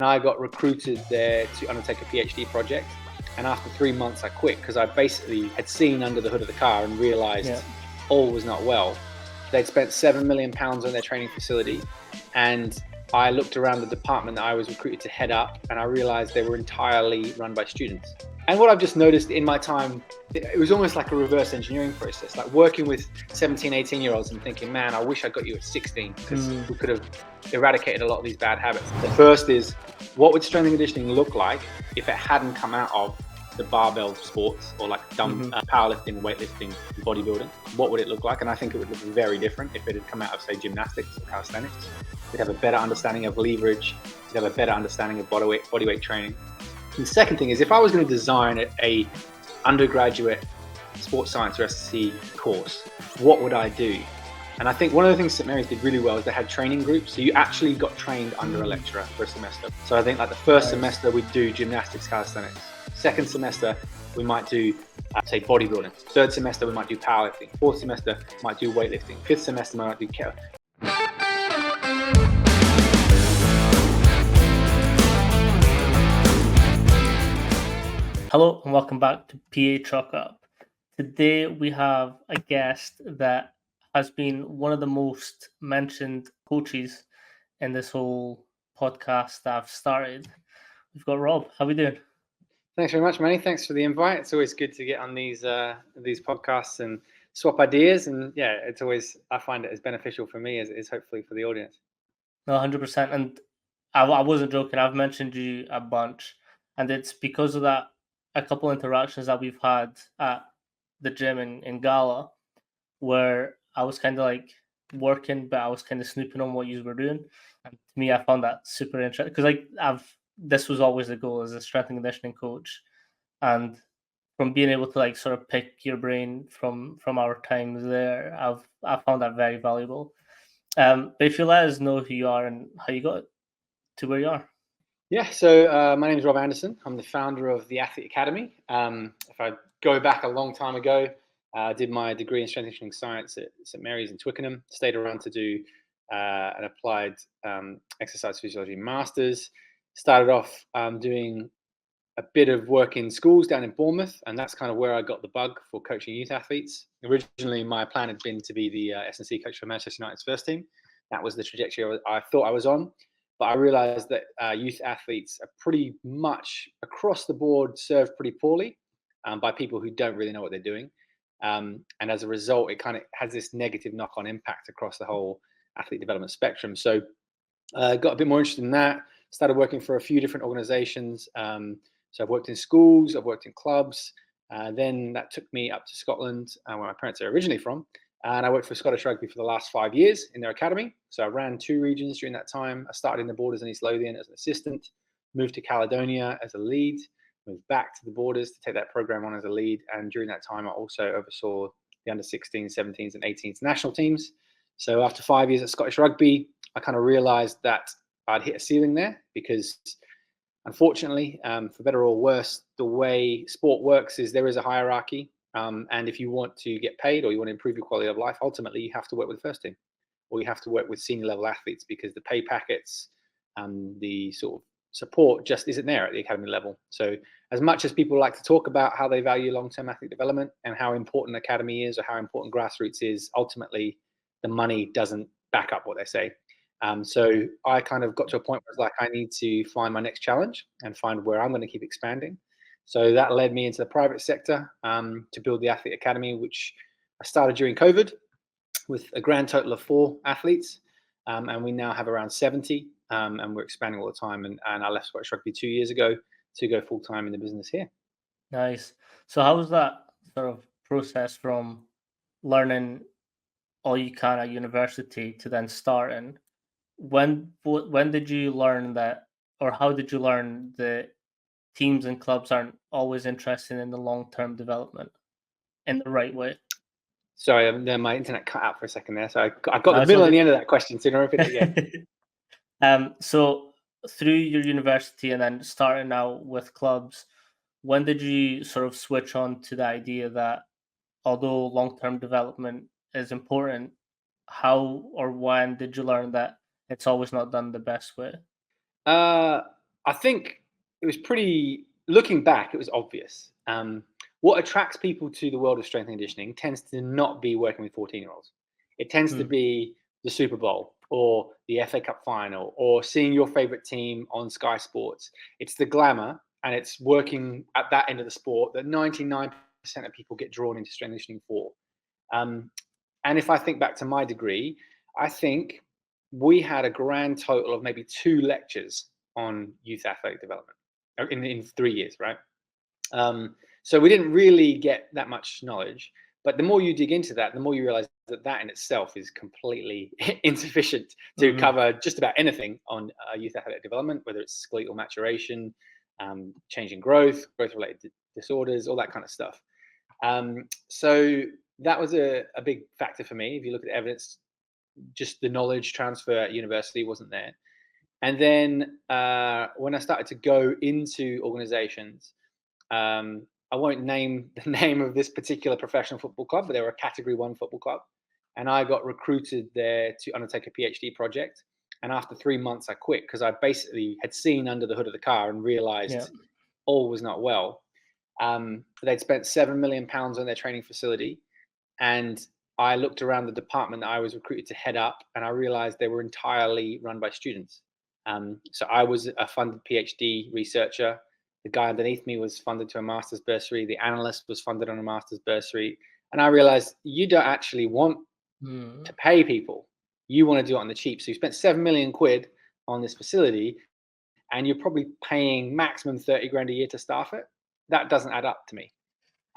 I got recruited there to undertake a PhD project. And after 3 months, I quit because I basically had seen under the hood of the car and realized all was not well. They'd spent £7 million on their training facility. And I looked around the department that I was recruited to head up, and I realized they were entirely run by students. And what I've just noticed in my time, it was almost like a reverse engineering process, like working with 17, 18-year-olds and thinking, man, I wish I got you at 16 because we could have eradicated a lot of these bad habits. The first is, what would strength and conditioning look like if it hadn't come out of the barbell sports or like dumb powerlifting, weightlifting, bodybuilding? What would it look like? And I think it would look very different if it had come out of, say, gymnastics or calisthenics. We'd have a better understanding of leverage. We'd have a better understanding of bodyweight training. And the second thing is, if I was going to design a undergraduate sports science or SSC course, what would I do? And I think one of the things St. Mary's did really well is they had training groups. So you actually got trained under a lecturer for a semester. So I think like the first semester we'd do gymnastics, calisthenics. Second semester we might do, say, bodybuilding. Third semester we might do powerlifting. Fourth semester we might do weightlifting. Fifth semester we might do kettlebell. Hello and welcome back to PA Truck Up. Today we have a guest that has been one of the most mentioned coaches in this whole podcast that I've started. We've got Rob. How are we doing? Thanks very much, Manny. Thanks for the invite. It's always good to get on these podcasts and swap ideas. And yeah, it's always, I find it as beneficial for me as it is hopefully for the audience. No, 100%. And I wasn't joking. I've mentioned you a bunch. And it's because of that, a couple interactions that we've had at the gym in Gala, where I was kind of like working, but I was kind of snooping on what you were doing. And to me, I found that super interesting because this was always the goal as a strength and conditioning coach. And from being able to like sort of pick your brain from our times there, I found that very valuable. But if you let us know who you are and how you got to where you are. Yeah, so my name is Rob Anderson. I'm the founder of the Athlete Academy. If I go back a long time ago, I did my degree in strength and conditioning science at St. Mary's in Twickenham, stayed around to do an applied exercise physiology master's. Started off doing a bit of work in schools down in Bournemouth, and that's kind of where I got the bug for coaching youth athletes. Originally, my plan had been to be the S&C coach for Manchester United's first team. That was the trajectory I thought I was on. But I realized that youth athletes are pretty much across the board served pretty poorly by people who don't really know what they're doing. And as a result, it kind of has this negative knock-on impact across the whole athlete development spectrum. So got a bit more interested in that, started working for a few different organizations. So I've worked in schools, I've worked in clubs. Then that took me up to Scotland, where my parents are originally from. And I worked for Scottish Rugby for the last 5 years in their academy. So I ran 2 regions during that time. I started in the Borders in East Lothian as an assistant, moved to Caledonia as a lead, moved back to the Borders to take that program on as a lead. And during that time, I also oversaw the under 16s, 17s, and 18s national teams. So after 5 years at Scottish Rugby, I kind of realized that I'd hit a ceiling there because unfortunately, for better or worse, the way sport works is there is a hierarchy. And if you want to get paid or you want to improve your quality of life, ultimately you have to work with the first team or you have to work with senior level athletes because the pay packets and the sort of support just isn't there at the academy level. So as much as people like to talk about how they value long-term athlete development and how important academy is or how important grassroots is, ultimately the money doesn't back up what they say. So I kind of got to a point where it's like, I need to find my next challenge and find where I'm going to keep expanding. So that led me into the private sector to build the Athlete Academy, which I started during COVID with a grand total of 4 athletes. And we now have around 70 and we're expanding all the time. And I left Scottish Rugby 2 years ago to go full time in the business here. Nice. So how was that sort of process from learning all you can at university to then starting? When did you learn that, or how did you learn that teams and clubs aren't always interested in the long-term development in the right way? Sorry, my internet cut out for a second there. So I got the middle and the end of that question. So you know, repeat it again. So through your university and then starting out with clubs, when did you sort of switch on to the idea that although long-term development is important, how or when did you learn that it's always not done the best way? I think it was looking back, it was obvious. What attracts people to the world of strength and conditioning tends to not be working with 14-year-olds. It tends to be the Super Bowl or the FA Cup final or seeing your favorite team on Sky Sports. It's the glamour and it's working at that end of the sport that 99% of people get drawn into strength and conditioning for. And if I think back to my degree, I think we had a grand total of maybe 2 lectures on youth athletic development in 3 years, right? So we didn't really get that much knowledge. But the more you dig into that, the more you realize that that in itself is completely insufficient to cover just about anything on youth athletic development, whether it's skeletal maturation, changing growth-related disorders, all that kind of stuff. So that was a big factor for me. If you look at the evidence, just the knowledge transfer at university wasn't there. And then when I started to go into organizations, I won't name the name of this particular professional football club, but they were a Category 1 football club. And I got recruited there to undertake a PhD project. And after 3 months, I quit because I basically had seen under the hood of the car and realized all was not well. They'd spent £7 million on their training facility. And I looked around the department that I was recruited to head up, and I realized they were entirely run by students. So I was a funded PhD researcher. The guy underneath me was funded to a master's bursary. The analyst was funded on a master's bursary. And I realized you don't actually want to pay people. You want to do it on the cheap. So you spent £7 million on this facility, and you're probably paying maximum 30 grand a year to staff it. That doesn't add up to me.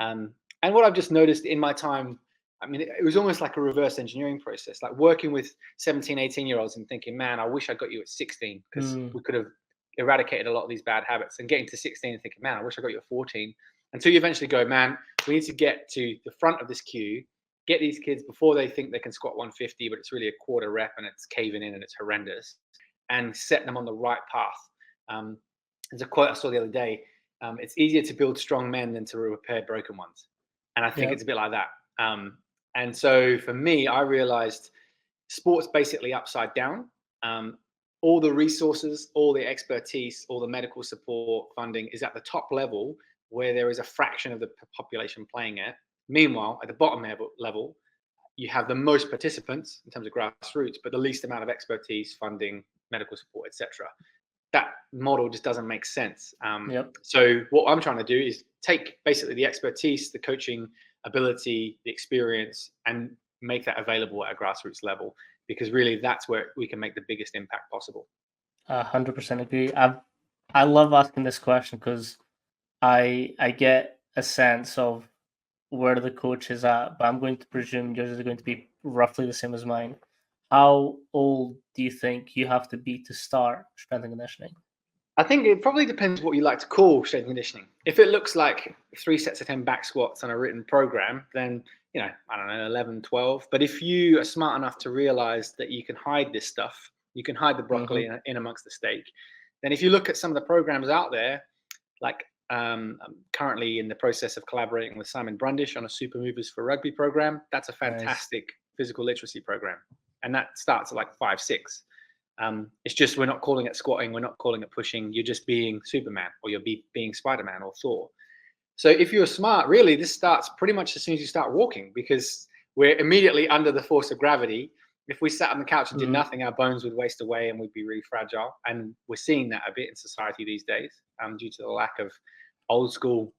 And what I've just noticed in my time, I mean, it was almost like a reverse engineering process, like working with 17, 18-year-olds and thinking, man, I wish I got you at 16 because we could have eradicated a lot of these bad habits, and getting to 16 and thinking, man, I wish I got you at 14, until you eventually go, man, we need to get to the front of this queue, get these kids before they think they can squat 150, but it's really a quarter rep and it's caving in and it's horrendous, and set them on the right path. There's a quote I saw the other day. It's easier to build strong men than to repair broken ones. And I think it's a bit like that. And so for me, I realized sport's basically upside down. All the resources, all the expertise, all the medical support funding is at the top level where there is a fraction of the population playing it. Meanwhile, at the bottom level, you have the most participants in terms of grassroots, but the least amount of expertise, funding, medical support, etc. That model just doesn't make sense. So what I'm trying to do is take basically the expertise, the coaching ability, the experience, and make that available at a grassroots level, because really that's where we can make the biggest impact possible. 100% agree. I love asking this question because I get a sense of where the coach is at, but I'm going to presume yours is going to be roughly the same as mine. How old do you think you have to be to start strength and conditioning? I think it probably depends what you like to call strength and conditioning. If it looks like 3 sets of 10 back squats on a written program, then, I don't know, 11, 12. But if you are smart enough to realize that you can hide this stuff, you can hide the broccoli in amongst the steak, then if you look at some of the programs out there, like I'm currently in the process of collaborating with Simon Brundish on a Super Movers for Rugby program. That's a fantastic physical literacy program. And that starts at like 5, 6. It's just we're not calling it squatting, we're not calling it pushing. You're just being Superman, or you're being Spider-Man or Thor. So if you're smart, really, this starts pretty much as soon as you start walking, because we're immediately under the force of gravity. If we sat on the couch and did nothing, our bones would waste away and we'd be really fragile. And we're seeing that a bit in society these days, due to the lack of old school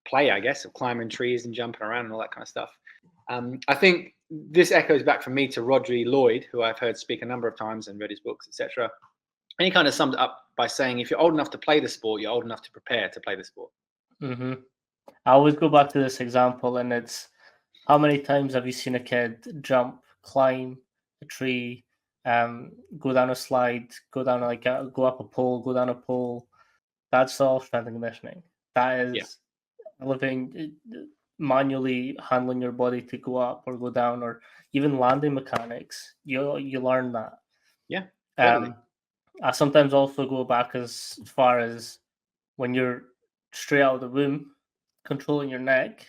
play, I guess, of climbing trees and jumping around and all that kind of stuff. I think this echoes back for me to Rodri Lloyd, who I've heard speak a number of times and read his books, etc. And he kind of summed it up by saying, if you're old enough to play the sport, you're old enough to prepare to play the sport. I always go back to this example, and it's, how many times have you seen a kid jump, climb a tree, go down a slide, go up a pole, go down a pole? That's all strength and conditioning. That is living, manually handling your body to go up or go down, or even landing mechanics. You learn that. Yeah. Totally. I sometimes also go back as far as when you're straight out of the womb, controlling your neck.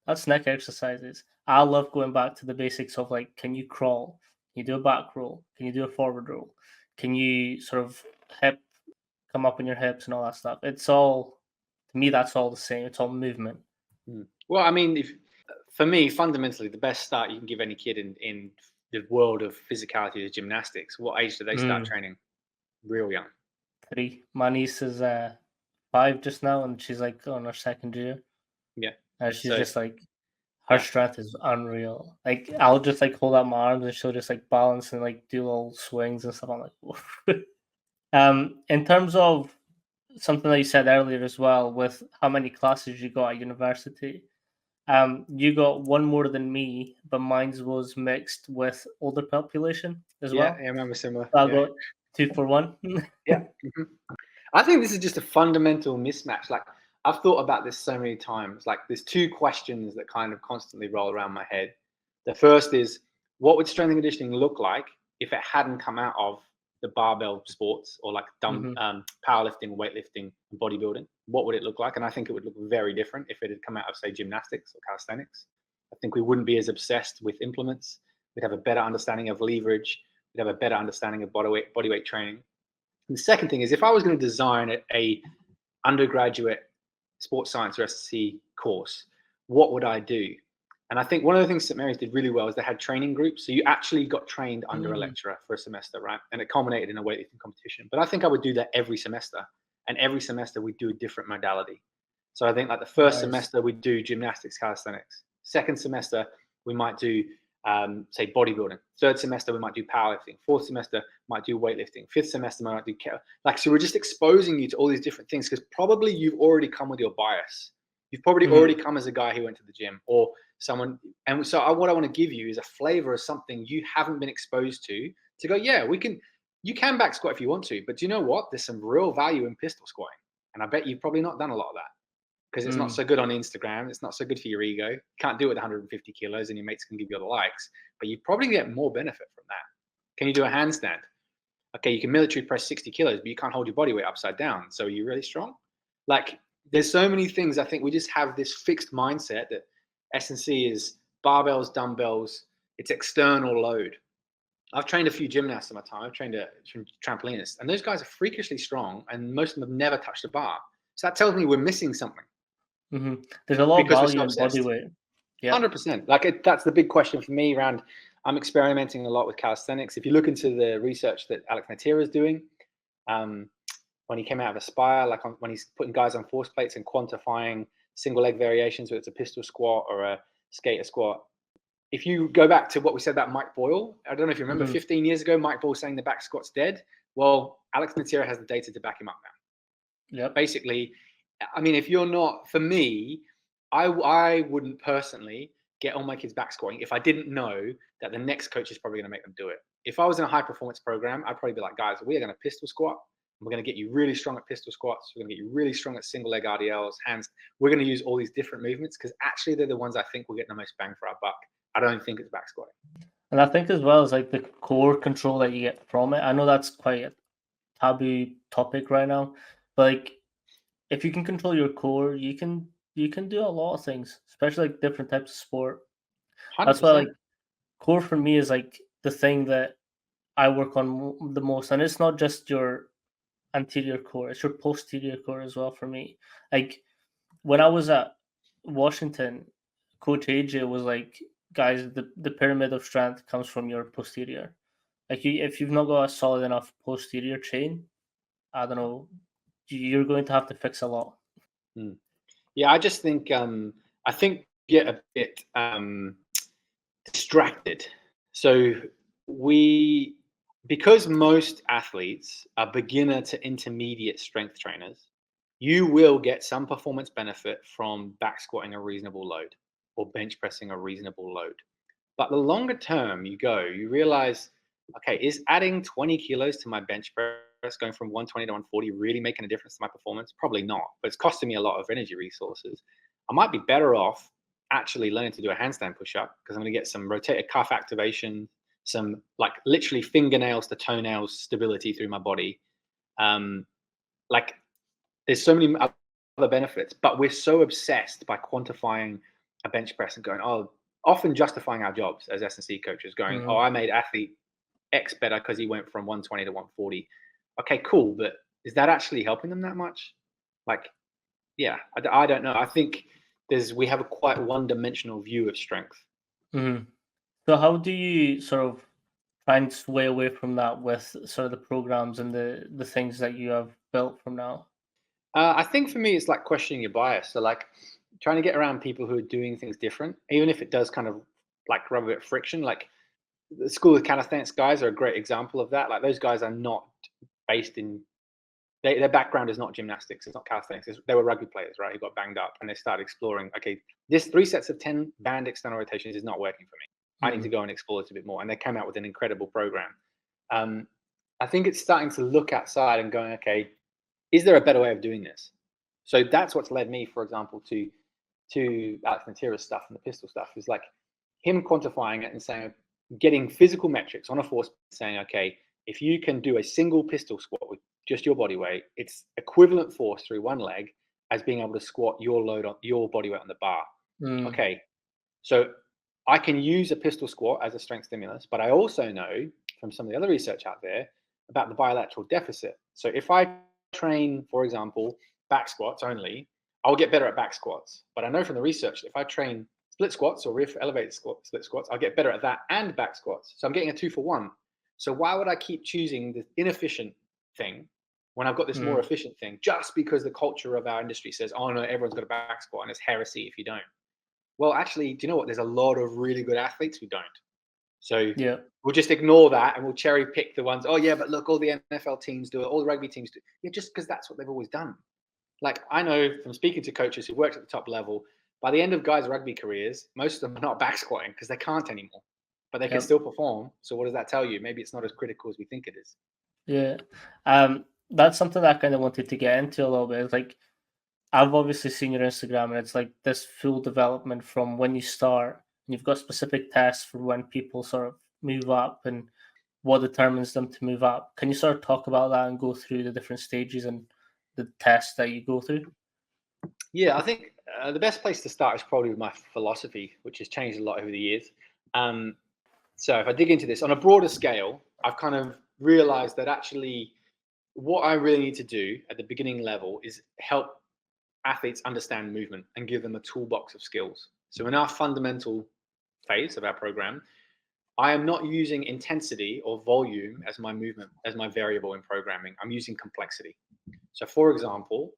That's neck exercises. I love going back to the basics of, like, can you crawl? Can you do a back roll? Can you do a forward roll? Can you sort of hip come up on your hips and all that stuff. It's all, to me, that's all the same. It's all movement. Well, I mean, for me, fundamentally, the best start you can give any kid in the world of physicality is gymnastics. What age do they start training? Real young. 3. My niece is 5 just now, and she's like on her second year. Yeah. And she's just like, her strength is unreal. Like, I'll just like hold out my arms and she'll just like balance and like do little swings and stuff. I'm like, in terms of something that you said earlier as well, with how many classes you got at university, you got one more than me, but mine was mixed with older population as well. Yeah, I remember similar. So I got 2 for 1. Yeah. I think this is just a fundamental mismatch. Like, I've thought about this so many times. Like, there's 2 questions that kind of constantly roll around my head. The first is, what would strength and conditioning look like if it hadn't come out of the barbell sports or like powerlifting, weightlifting, and bodybuilding? What would it look like? And I think it would look very different if it had come out of, say, gymnastics or calisthenics. I think we wouldn't be as obsessed with implements. We'd have a better understanding of leverage. We'd have a better understanding of bodyweight training. And the second thing is, if I was going to design a undergraduate sports science or SSC course, what would I do? And I think one of the things St. Mary's did really well is they had training groups. So you actually got trained under a lecturer for a semester, right? And it culminated in a weightlifting competition. But I think I would do that every semester. And every semester we'd do a different modality. So I think like the first semester we'd do gymnastics, calisthenics. Second semester we might do say bodybuilding. Third semester we might do powerlifting. Fourth semester might do weightlifting. Fifth semester we might do so we're just exposing you to all these different things because probably you've already come with your bias. You've probably already come as a guy who went to the gym or someone. And so what I want to give you is a flavor of something you haven't been exposed to go, yeah, you can back squat if you want to, but do you know what? There's some real value in pistol squatting. And I bet you've probably not done a lot of that because it's not so good on Instagram. It's not so good for your ego. You can't do it with 150 kilos and your mates can give you the likes, but you probably get more benefit from that. Can you do a handstand? Okay, you can military press 60 kilos, but you can't hold your body weight upside down. So are you really strong? Like, there's so many things. I think we just have this fixed mindset that S&C is barbells, dumbbells, it's external load. I've trained a few gymnasts in my time. I've trained a trampolinist, and those guys are freakishly strong, and most of them have never touched a bar. So that tells me we're missing something. There's a lot of value in body weight. Yeah, 100%. Like that's the big question for me around. I'm experimenting a lot with calisthenics. If you look into the research that Alex Natira is doing, when he came out of Aspire, like when he's putting guys on force plates and quantifying single leg variations, whether it's a pistol squat or a skater squat. If you go back to what we said about Mike Boyle, I don't know if you remember 15 years ago, Mike Boyle saying the back squat's dead. Well, Alex Natira has the data to back him up now. Yeah. Basically, I mean, if you're not, for me, I wouldn't personally get all my kids back squatting if I didn't know that the next coach is probably going to make them do it. If I was in a high performance program, I'd probably be like, guys, we are going to pistol squat. We're going to get you really strong at pistol squats. We're going to get you really strong at single leg RDLs, hands. We're going to use all these different movements because actually they're the ones I think will get the most bang for our buck. I don't think it's back squatting. And I think as well as like the core control that you get from it. I know that's quite a taboo topic right now, but like if you can control your core, you can do a lot of things, especially like different types of sport. 100%. That's why like core for me is like the thing that I work on the most, and it's not just your anterior core, it's your posterior core as well for me. Like when I was at Washington, Coach AJ was like, guys, the pyramid of strength comes from your posterior. Like if you've not got a solid enough posterior chain, I don't know, you're going to have to fix a lot. Yeah, I just think I think get a bit distracted. So because most athletes are beginner to intermediate strength trainers, you will get some performance benefit from back squatting a reasonable load or bench pressing a reasonable load. But the longer term you go, you realize, okay, is adding 20 kilos to my bench press, going from 120 to 140, really making a difference to my performance? Probably not, but it's costing me a lot of energy resources. I might be better off actually learning to do a handstand push-up because I'm going to get some rotator cuff activation, some like literally fingernails to toenails stability through my body. Like there's so many other benefits, but we're so obsessed by quantifying a bench press and going, often justifying our jobs as S&C coaches going, I made athlete X better because he went from 120 to 140. Okay, cool. But is that actually helping them that much? Like, yeah, I don't know. I think we have a quite one-dimensional view of strength. Mhm. So how do you sort of try and sway away from that with sort of the programs and the things that you have built from now? I think for me, it's like questioning your bias. So like trying to get around people who are doing things different, even if it does kind of like rub a bit of friction. Like the School of Calisthenics guys are a great example of that. Like those guys are not based in their background is not gymnastics, it's not calisthenics. They were rugby players, right? Who got banged up and they started exploring. Okay, this 3 sets of 10 band external rotations is not working for me. I need to Mhm. go and explore it a bit more. And they came out with an incredible program. Um, I think it's starting to look outside and going, okay, is there a better way of doing this? So that's what's led me, for example, to Alex Natira's stuff and the pistol stuff is like him quantifying it and saying, getting physical metrics on a force, saying, okay, if you can do a single pistol squat with just your body weight, it's equivalent force through one leg as being able to squat your load on your body weight on the bar. Mm. Okay, so I can use a pistol squat as a strength stimulus, but I also know from some of the other research out there about the bilateral deficit. So if I train, for example, back squats only, I'll get better at back squats. But I know from the research that if I train split squats or riff elevated split squats, I'll get better at that and back squats. So I'm getting a 2-for-1. So why would I keep choosing the inefficient thing when I've got this more Mm. efficient thing just because the culture of our industry says, oh no, everyone's got a back squat and it's heresy if you don't. Well, actually, do you know what? There's a lot of really good athletes who don't. So Yeah. we'll just ignore that and we'll cherry pick the ones. Oh yeah, but look, all the NFL teams do it, all the rugby teams do it. Yeah, just because that's what they've always done. Like I know from speaking to coaches who worked at the top level, by the end of guys' rugby careers, most of them are not back squatting because they can't anymore, but they can Yep. still perform. So what does that tell you? Maybe it's not as critical as we think it is. Yeah. That's something that I kind of wanted to get into a little bit. It's like I've obviously seen your Instagram, and it's like this full development from when you start, and you've got specific tests for when people sort of move up and what determines them to move up. Can you sort of talk about that and go through the different stages and the tests that you go through? Yeah, I think the best place to start is probably with my philosophy, which has changed a lot over the years. Um, so if I dig into this on a broader scale, I've kind of realized that actually what I really need to do at the beginning level is help athletes understand movement and give them a toolbox of skills. So in our fundamental phase of our program, I am not using intensity or volume as my movement, as my variable in programming. I'm using complexity. So for example,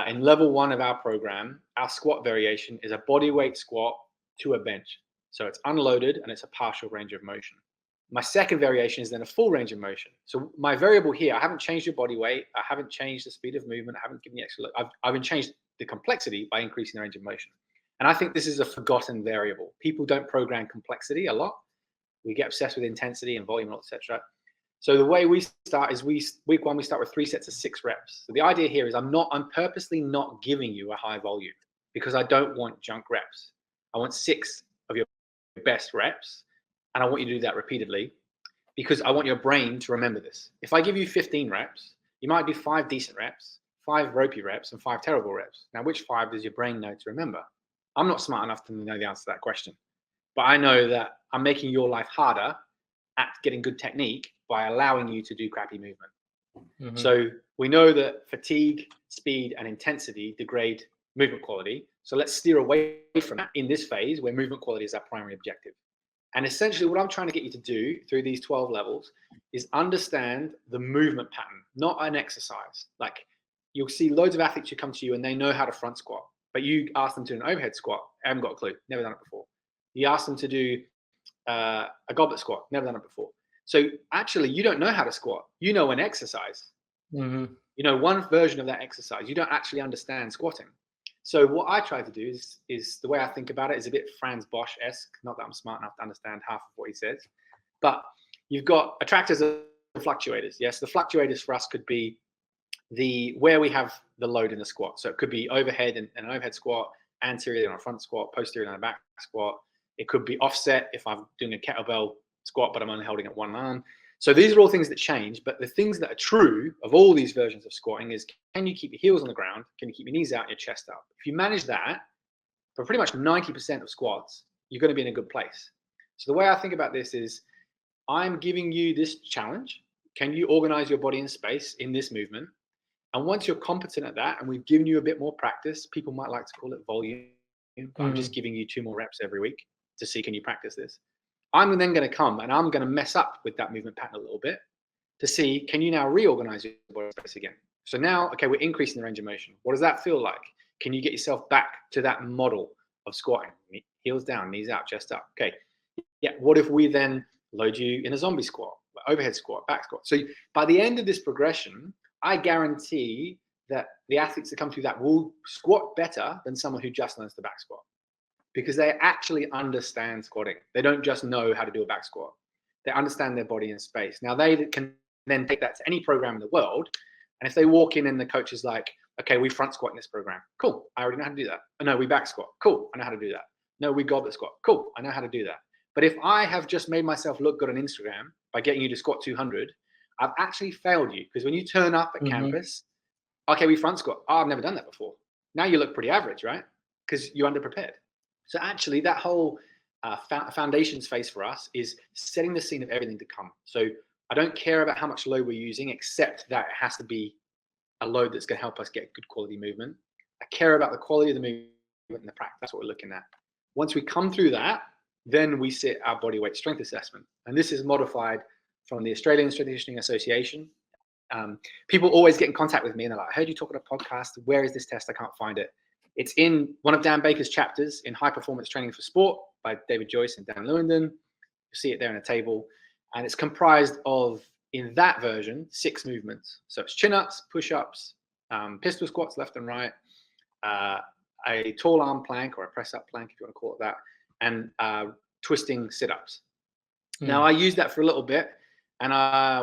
in level 1 of our program, our squat variation is a body weight squat to a bench. So it's unloaded and it's a partial range of motion. My second variation is then a full range of motion. So my variable here, I haven't changed your body weight. I haven't changed the speed of movement. I haven't given you extra. I've changed the complexity by increasing the range of motion. And I think this is a forgotten variable. People don't program complexity a lot. We get obsessed with intensity and volume, etc. So the way we start is week 1 we start with 3 sets of 6 reps. So the idea here is I'm purposely not giving you a high volume because I don't want junk reps. I want 6 of your best reps, and I want you to do that repeatedly because I want your brain to remember this. If I give you 15 reps, you might do 5 decent reps, 5 ropey reps, and 5 terrible reps. Now, which 5 does your brain know to remember? I'm not smart enough to know the answer to that question, but I know that I'm making your life harder at getting good technique by allowing you to do crappy movement. Hmm. So we know that fatigue, speed, and intensity degrade movement quality. So let's steer away from that in this phase where movement quality is our primary objective. And essentially, what I'm trying to get you to do through these 12 levels is understand the movement pattern, not an exercise. Like you'll see loads of athletes who come to you and they know how to front squat, but you ask them to do an overhead squat, I haven't got a clue, never done it before. You ask them to do a goblet squat, never done it before. So actually, you don't know how to squat. You know an exercise. Hmm. You know one version of that exercise. You don't actually understand squatting. So what I try to do is the way I think about it is a bit Franz Bosch-esque. Not that I'm smart enough to understand half of what he says, but you've got attractors and fluctuators. Yes, the fluctuators for us could be where we have the load in the squat. So it could be overhead and an overhead squat, anterior on a front squat, posterior on a back squat. It could be offset if I'm doing a kettlebell squat, but I'm only holding it one arm. So these are all things that change, but the things that are true of all these versions of squatting is, can you keep your heels on the ground? Can you keep your knees out and your chest up? If you manage that, for pretty much 90% of squats, you're going to be in a good place. So the way I think about this is, I'm giving you this challenge. Can you organize your body and space in this movement? And once you're competent at that, and we've given you a bit more practice, people might like to call it volume. I'm just giving you 2 more reps every week to see, can you practice this? I'm then going to come and I'm going to mess up with that movement pattern a little bit to see, can you now reorganize your body space again? So now, okay, we're increasing the range of motion. What does that feel like? Can you get yourself back to that model of squatting? Heels down, knees out, chest up. Okay. Yeah. What if we then load you in a zombie squat, overhead squat, back squat? So by the end of this progression, I guarantee that the athletes that come through that will squat better than someone who just learns the back squat, because they actually understand squatting. They don't just know how to do a back squat. They understand their body and space. Now they can then take that to any program in the world. And if they walk in and the coach is like, okay, we front squat in this program. Cool. I already know how to do that. Oh, no, we back squat. Cool. I know how to do that. No, we goblet squat. Cool. I know how to do that. But if I have just made myself look good on Instagram by getting you to squat 200, I've actually failed you, because when you turn up at campus, okay, we front squat. Oh, I've never done that before. Now you look pretty average, right? Because you're underprepared. So actually that whole foundations phase for us is setting the scene of everything to come. So I don't care about how much load we're using, except that it has to be a load that's going to help us get good quality movement. I care about the quality of the movement and the practice. That's what we're looking at. Once we come through that, then we sit our body weight strength assessment. And this is modified from the Australian Strength and Conditioning Association. People always get in contact with me and they're like, I heard you talk on a podcast. Where is this test? I can't find it. It's in one of Dan Baker's chapters in High Performance Training for Sport by David Joyce and Dan Lewandon. You see it there in a table. And it's comprised of, in that version, 6 movements. So it's chin-ups, push-ups, pistol squats left and right, a tall arm plank or a press-up plank, if you want to call it that, and twisting sit-ups. Now, I used that for a little bit. And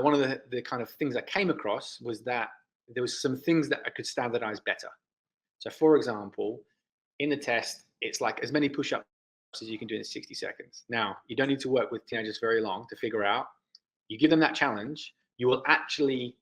one of the kind of things I came across was that there was some things that I could standardize better. So for example, in the test, it's like as many push-ups as you can do in 60 seconds. Now, you don't need to work with teenagers very long to figure out. You give them that challenge, you will actually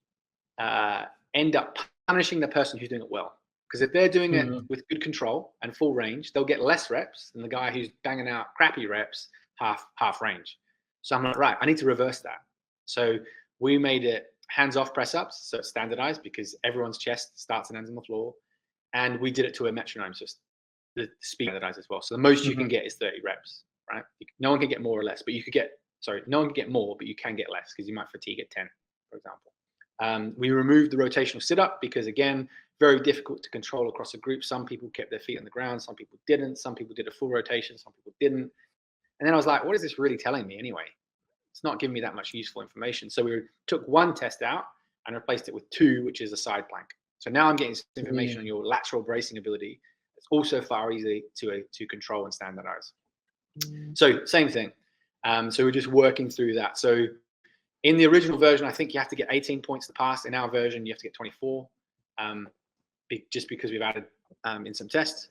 end up punishing the person who's doing it well. Because if they're doing it with good control and full range, they'll get less reps than the guy who's banging out crappy reps, half range. So I'm like, right, I need to reverse that. So we made it hands-off press-ups, so it's standardized because everyone's chest starts and ends on the floor. And we did it to a metronome system. The speed standardized as well. So the most you can get is 30 reps, right? No one can get more or less, but you could get, no one can get more, but you can get less because you might fatigue at 10, for example. We removed the rotational sit-up because, again, very difficult to control across a group. Some people kept their feet on the ground, some people didn't. Some people did a full rotation, some people didn't. And then I was like, what is this really telling me anyway? It's not giving me that much useful information. So we took one test out and replaced it with 2, which is a side plank. So now I'm getting some information on your lateral bracing ability. It's also far easier to control and standardize. So same thing. So we're just working through that. So in the original version, I think you have to get 18 points to pass. In our version, you have to get 24, just because we've added in some tests.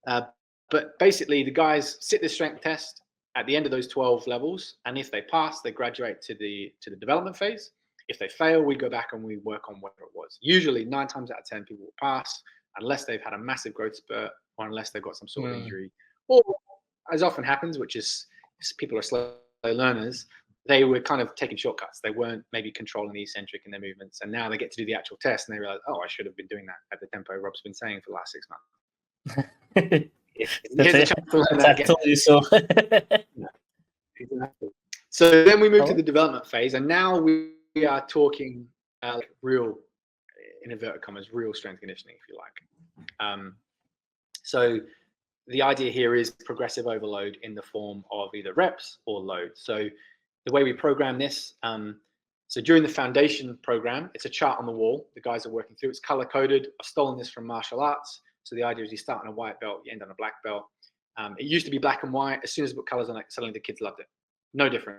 But basically, the guys sit this strength test at the end of those 12 levels, and if they pass, they graduate to the development phase. If they fail, we go back and we work on whatever it was. Usually 9 times out of 10 people will pass unless they've had a massive growth spurt or unless they've got some sort of injury. Or, as often happens, which is people are slow learners, they were kind of taking shortcuts. They weren't maybe controlling the eccentric in their movements, and now they get to do the actual test and they realize, oh, I should have been doing that at the tempo Rob's been saying for the last 6 months. Here's a chance to learn that again. I told you so. Exactly. So then we move to the development phase, and now we are talking like real, in inverted commas, real strength conditioning, if you like. So the idea here is progressive overload in the form of either reps or load. So the way we program this, so during the foundation program, it's a chart on the wall. The guys are working through. It's color coded. I've stolen this from martial arts. So the idea is you start on a white belt, you end on a black belt. It used to be black and white. As soon as we put colors on it, suddenly the kids loved it. No different.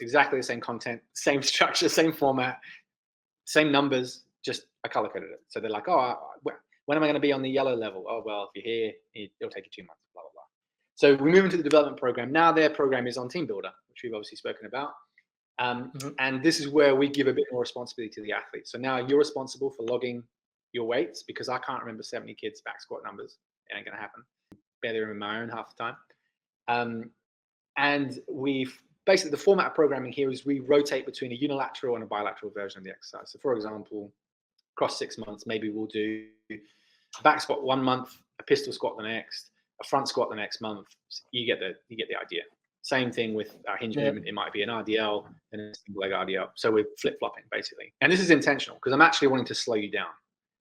Exactly the same content, same structure, same format, same numbers, just I color coded it. So they're like, oh, when am I going to be on the yellow level? Oh, well, if you're here, it'll take you 2 months, blah, blah, blah. So we move into the development program. Now their program is on Team Builder, which we've obviously spoken about. And this is where we give a bit more responsibility to the athlete. So now you're responsible for logging your weights, because I can't remember 70 kids back squat numbers. It ain't going to happen. Barely remember my own half the time. And we've basically, the format of programming here is we rotate between a unilateral and a bilateral version of the exercise. So for example, across 6 months, maybe we'll do a back squat 1 month, a pistol squat the next, a front squat the next month. You get the idea. Same thing with our hinge movement. It might be an RDL and a single leg RDL. So we're flip-flopping basically. And this is intentional because I'm actually wanting to slow you down,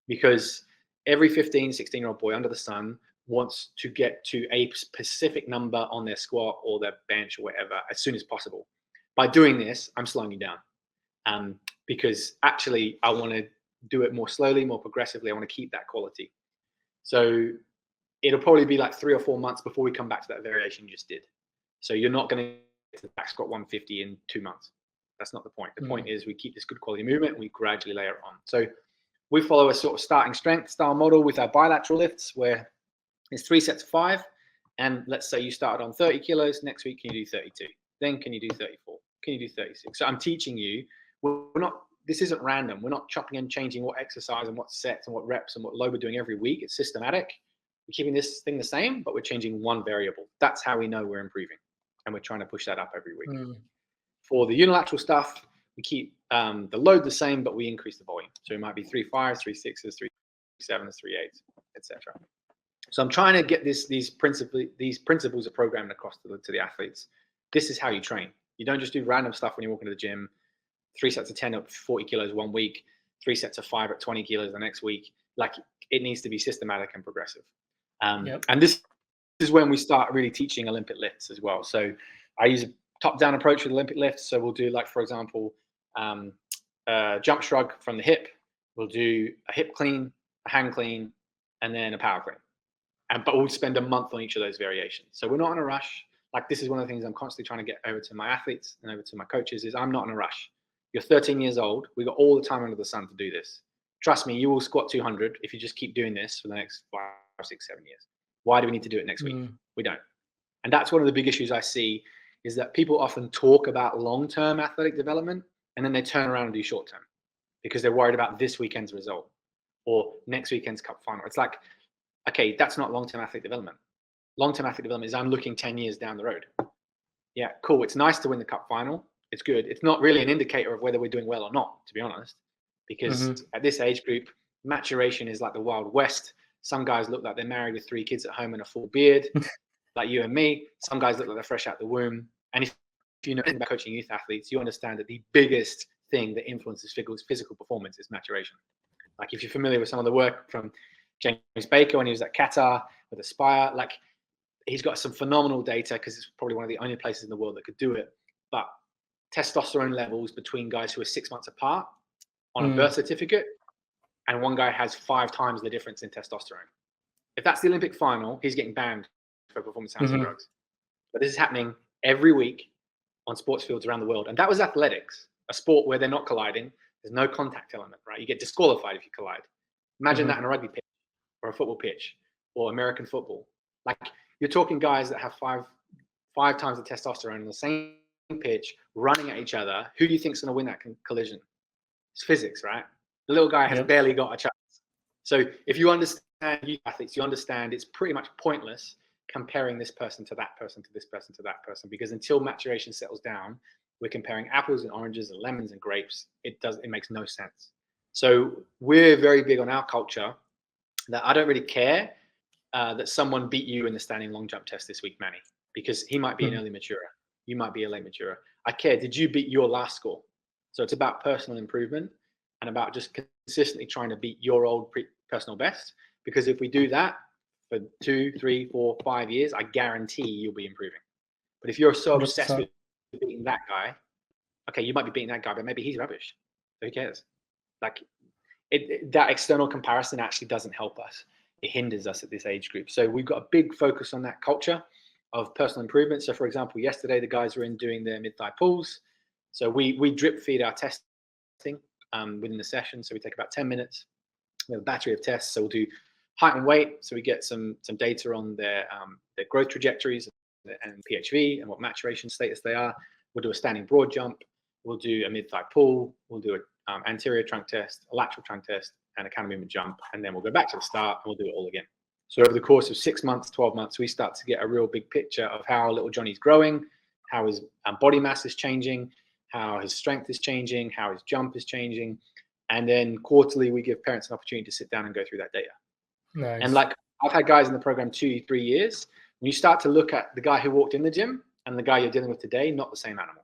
because every 15, 16-year-old boy under the sun wants to get to a specific number on their squat or their bench or whatever as soon as possible. By doing this, I'm slowing you down, because actually I want to do it more slowly, more progressively. I want to keep that quality. So it'll probably be like 3 or 4 months before we come back to that variation you just did. So you're not going to get to the back squat 150 in 2 months. That's not the point. The point is we keep this good quality movement and we gradually layer it on. So we follow a sort of starting strength style model with our bilateral lifts, where it's 3 sets of 5. And let's say you started on 30 kilos. Next week, can you do 32? Then can you do 34? Can you do 36? So I'm teaching you, this isn't random. We're not chopping and changing what exercise and what sets and what reps and what load we're doing every week. It's systematic. We're keeping this thing the same, but we're changing one variable. That's how we know we're improving. And we're trying to push that up every week. For the unilateral stuff, we keep the load the same, but we increase the volume. So it might be 3 5s, 3 6s, 3 7s, 3 8s, etc. So I'm trying to get these principles are programmed across to the athletes. This is how you train. You don't just do random stuff when you walk into the gym. 3 sets of 10 at 40 kilos 1 week, 3 sets of 5 at 20 kilos the next week. Like, it needs to be systematic and progressive. And this is when we start really teaching Olympic lifts as well. So I use a top-down approach with Olympic lifts. So we'll do, like, for example, jump shrug from the hip. We'll do a hip clean, a hand clean, and then a power clean. But we'll spend a month on each of those variations. So we're not in a rush. Like, this is one of the things I'm constantly trying to get over to my athletes and over to my coaches is I'm not in a rush. You're 13 years old. We've got all the time under the sun to do this. Trust me, you will squat 200 if you just keep doing this for the next 5, 6, 7 years. Why do we need to do it next week? We don't. And that's one of the big issues I see, is that people often talk about long-term athletic development and then they turn around and do short-term because they're worried about this weekend's result or next weekend's cup final. It's like, okay, that's not long-term athletic development. Long-term athletic development is I'm looking 10 years down the road. Yeah, cool. It's nice to win the cup final. It's good. It's not really an indicator of whether we're doing well or not, to be honest, because at this age group, maturation is like the Wild West. Some guys look like they're married with 3 kids at home and a full beard, like you and me. Some guys look like they're fresh out the womb. And if you know anything about coaching youth athletes, you understand that the biggest thing that influences physical performance is maturation. Like, if you're familiar with some of the work from James Baker when he was at Qatar with Aspire, like, he's got some phenomenal data because it's probably one of the only places in the world that could do it. But testosterone levels between guys who are 6 months apart on a birth certificate, and one guy has 5 times the difference in testosterone. If that's the Olympic final, he's getting banned for performance-enhancing drugs. But this is happening every week on sports fields around the world. And that was athletics, a sport where they're not colliding. There's no contact element, right? You get disqualified if you collide. Imagine that in a rugby pitch or a football pitch or American football. Like, you're talking guys that have five times the testosterone in the same pitch, running at each other. Who do you think is going to win that collision? It's physics, right? The little guy has barely got a chance. So if you understand youth athletes, you understand it's pretty much pointless comparing this person to that person to this person to that person, because until maturation settles down, we're comparing apples and oranges and lemons and grapes. It makes no sense. So we're very big on our culture that I don't really care that someone beat you in the standing long jump test this week, Manny, because he might be an early maturer. You might be a late maturer. I care, did you beat your last score? So it's about personal improvement and about just consistently trying to beat your old personal best. Because if we do that for 2, 3, 4, 5 years, I guarantee you'll be improving. But if you're so obsessed with beating that guy, okay, you might be beating that guy, but maybe he's rubbish. Who cares? Like, that external comparison actually doesn't help us. It hinders us at this age group. So we've got a big focus on that culture of personal improvement. So for example, yesterday, the guys were in doing their mid-thigh pulls. So we drip feed our testing within the session. So we take about 10 minutes. We have a battery of tests. So we'll do height and weight. So we get some data on their growth trajectories and PHV and what maturation status they are. We'll do a standing broad jump. We'll do a mid-thigh pull. We'll do an anterior trunk test, a lateral trunk test, and a counter movement jump. And then we'll go back to the start and we'll do it all again. So over the course of 6 months, 12 months, we start to get a real big picture of how little Johnny's growing, how his body mass is changing, how his strength is changing, how his jump is changing. And then quarterly, we give parents an opportunity to sit down and go through that data. Nice. And like I've had guys in the program 2-3 years. When you start to look at the guy who walked in the gym and the guy you're dealing with today, not the same animal.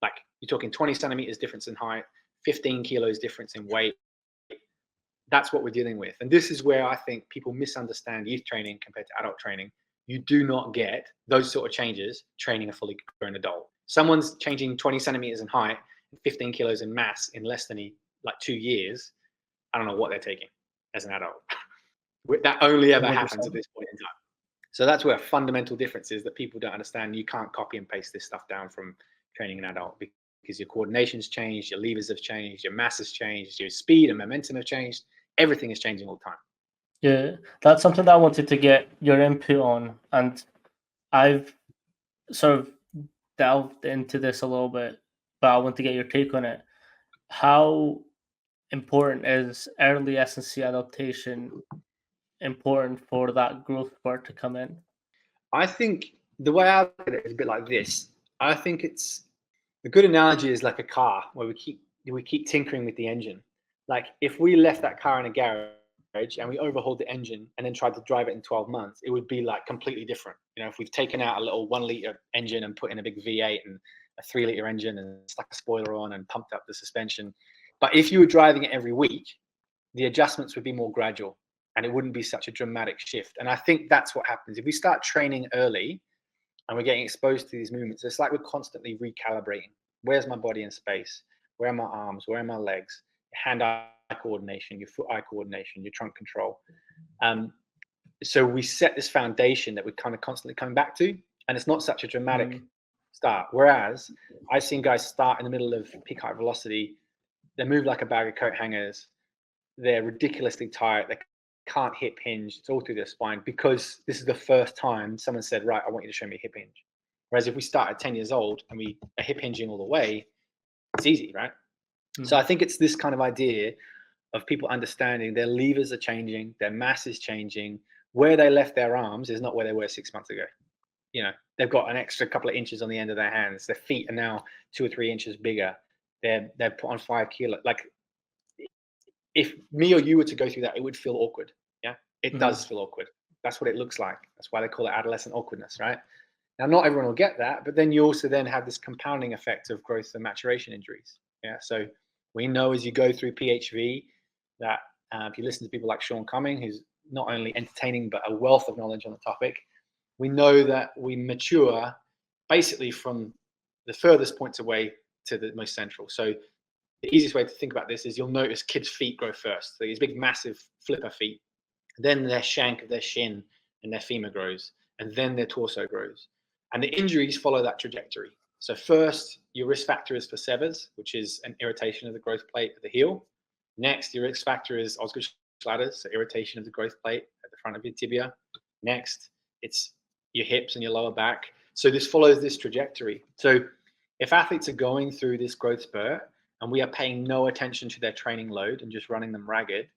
Like you're talking 20 centimeters difference in height, 15 kilos difference in weight. That's what we're dealing with. And this is where I think people misunderstand youth training compared to adult training. You do not get those sort of changes training a fully grown adult. Someone's changing 20 centimeters in height, 15 kilos in mass in less than 2 years. I don't know what they're taking as an adult. That only ever 100%. happens at this point in time. So that's where a fundamental difference is that people don't understand. You can't copy and paste this stuff down from training an adult because your coordination's changed, your levers have changed, your mass has changed, your speed and momentum have changed. Everything is changing all the time. Yeah, that's something that I wanted to get your input on, and I've sort of delved into this a little bit, but I want to get your take on it. How important is early S&C adaptation important for that growth spurt to come in? I think the way I look at it is a bit like this. I think it's the good analogy is like a car where we keep tinkering with the engine. Like if we left that car in a garage and we overhauled the engine and then tried to drive it in 12 months, it would be like completely different. You know, if we've taken out a little 1 liter engine and put in a big V8 and a 3 liter engine and stuck a spoiler on and pumped up the suspension. But if you were driving it every week, the adjustments would be more gradual and it wouldn't be such a dramatic shift. And I think that's what happens. If we start training early and we're getting exposed to these movements, it's like we're constantly recalibrating. Where's my body in space? Where are my arms? Where are my legs? Hand-eye coordination, your foot-eye coordination, your trunk control. So we set this foundation that we're kind of constantly coming back to, and it's not such a dramatic start. Whereas I've seen guys start in the middle of peak height velocity, they move like a bag of coat hangers, they're ridiculously tight, they can't hip hinge, it's all through their spine because this is the first time someone said, right, I want you to show me a hip hinge. Whereas if we start at 10 years old and we are hip hinging all the way, it's easy, right? So I think it's this kind of idea of people understanding their levers are changing, their mass is changing, where they left their arms is not where they were 6 months ago. You know, they've got an extra couple of inches on the end of their hands. Their feet are now 2 or 3 inches bigger. They're put on 5 kilos. Like if me or you were to go through that, it would feel awkward. Yeah, it does feel awkward. That's what it looks like. That's why they call it adolescent awkwardness, right? Now, not everyone will get that, but then you also then have this compounding effect of growth and maturation injuries. Yeah, so we know as you go through PHV that if you listen to people like Sean Cumming, who's not only entertaining but a wealth of knowledge on the topic, we know that we mature basically from the furthest points away to the most central. So the easiest way to think about this is you'll notice kids' feet grow first. So these big, massive flipper feet. Then their shank of their shin and their femur grows, and then their torso grows. And the injuries follow that trajectory. So first, your risk factor is for severs, which is an irritation of the growth plate at the heel. Next, your risk factor is Osgood-Schlatter, so irritation of the growth plate at the front of your tibia. Next, it's your hips and your lower back. So this follows this trajectory. So if athletes are going through this growth spurt and we are paying no attention to their training load and just running them ragged,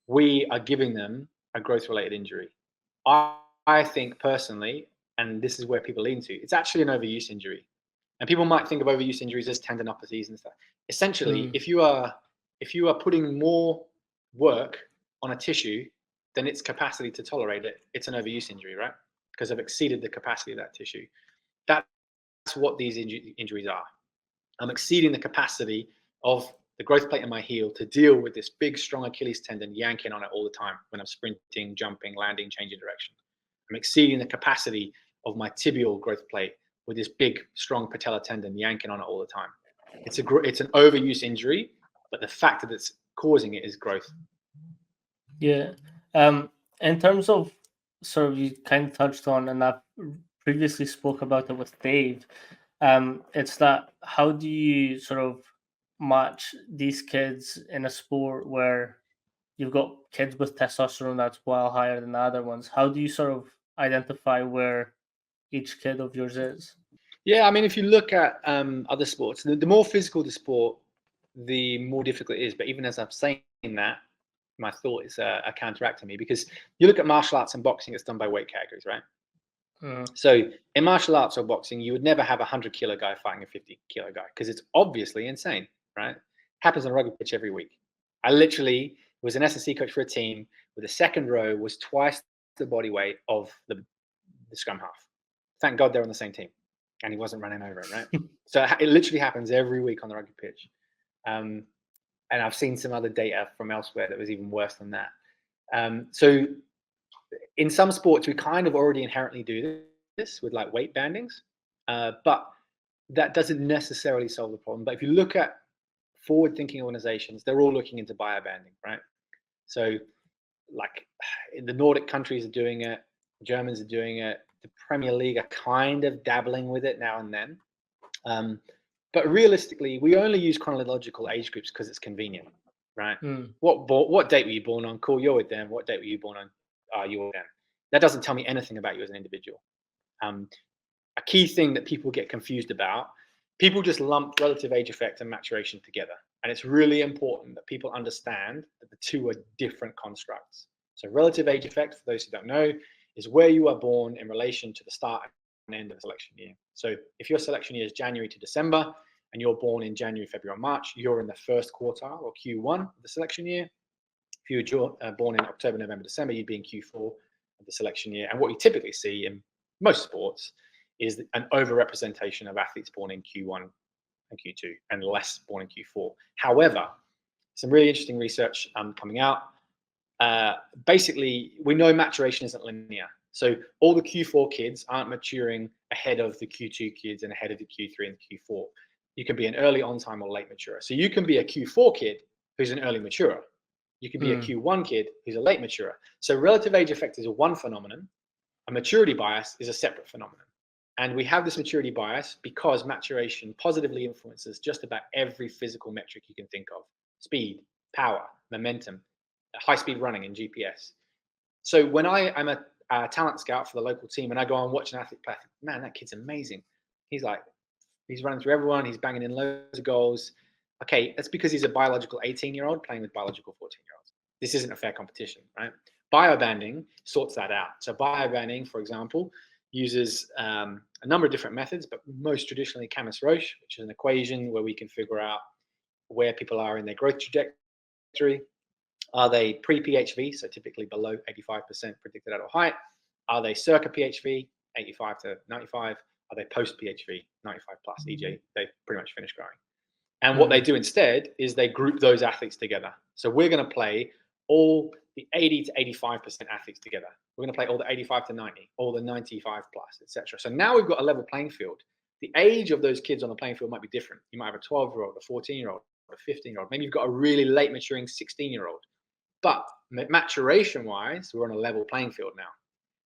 we are giving them a growth-related injury. I think personally, and this is where people lean to, it's actually an overuse injury. And people might think of overuse injuries as tendinopathies and stuff. Essentially, if you are putting more work on a tissue than its capacity to tolerate it, it's an overuse injury, right? Because I've exceeded the capacity of that tissue. That's what these injuries are. I'm exceeding the capacity of the growth plate in my heel to deal with this big, strong Achilles tendon yanking on it all the time when I'm sprinting, jumping, landing, changing direction. I'm exceeding the capacity of my tibial growth plate with this big, strong patella tendon yanking on it all the time. It's an overuse injury, but the factor that's causing it is growth. Yeah. In terms of sort of you kind of touched on, and I've previously spoke about it with Dave, it's that how do you sort of match these kids in a sport where you've got kids with testosterone that's well higher than the other ones? How do you sort of identify where each kid of yours is? Yeah, I mean, if you look at other sports, the more physical the sport, the more difficult it is. But even as I'm saying that, my thought is counteracting me, because you look at martial arts and boxing, it's done by weight categories, right? So in martial arts or boxing, you would never have a 100-kilo guy fighting a 50-kilo guy because it's obviously insane, right? Happens on a rugby pitch every week. I literally was an S&C coach for a team where the second row was twice the body weight of the scrum half. Thank God they're on the same team, and he wasn't running over it, right? So it literally happens every week on the rugby pitch. And I've seen some other data from elsewhere that was even worse than that. So in some sports, we kind of already inherently do this with like weight bandings, but that doesn't necessarily solve the problem. But if you look at forward-thinking organizations, they're all looking into biobanding, right? So like in the Nordic countries are doing it, the Germans are doing it, the Premier League are kind of dabbling with it now and then. But realistically, we only use chronological age groups because it's convenient, right? What date were you born on? Cool, you're with them. What date were you born on? You're with them. That doesn't tell me anything about you as an individual. A key thing that people get confused about, people just lump relative age effect and maturation together. And it's really important that people understand that the two are different constructs. So relative age effect, for those who don't know, is where you are born in relation to the start and end of the selection year. So if your selection year is January to December and you're born in January, February, or March, you're in the first quartile or Q1 of the selection year. If you were born in October, November, December, you'd be in Q4 of the selection year. And what you typically see in most sports is an overrepresentation of athletes born in Q1 and Q2 and less born in Q4. However, some really interesting research coming out. Basically, we know maturation isn't linear. So all the Q4 kids aren't maturing ahead of the Q2 kids and ahead of the Q3 and the Q4. You can be an early on time or late maturer. So you can be a Q4 kid who's an early maturer. You can be a Q1 kid who's a late maturer. So relative age effect is one phenomenon. A maturity bias is a separate phenomenon. And we have this maturity bias because maturation positively influences just about every physical metric you can think of: speed, power, momentum, high speed running, and GPS. So when I'm a talent scout for the local team and I go and watch an athlete play, I think, man, that kid's amazing. He's running through everyone. He's banging in loads of goals. Okay, that's because he's a biological 18-year-old playing with biological 14-year-olds. This isn't a fair competition, right? Biobanding sorts that out. So biobanding, for example, uses a number of different methods, but most traditionally Camas-Roche, which is an equation where we can figure out where people are in their growth trajectory. Are they pre-PHV, so typically below 85% predicted adult height? Are they circa PHV, 85 to 95? Are they post-PHV, 95 plus, e.g. they pretty much finished growing? And what they do instead is they group those athletes together. So we're going to play all the 80 to 85% athletes together. We're going to play all the 85 to 90, all the 95 plus, etc. So now we've got a level playing field. The age of those kids on the playing field might be different. You might have a 12-year-old, a 14-year-old, a 15-year-old. Maybe you've got a really late maturing 16-year-old. But maturation-wise, we're on a level playing field now.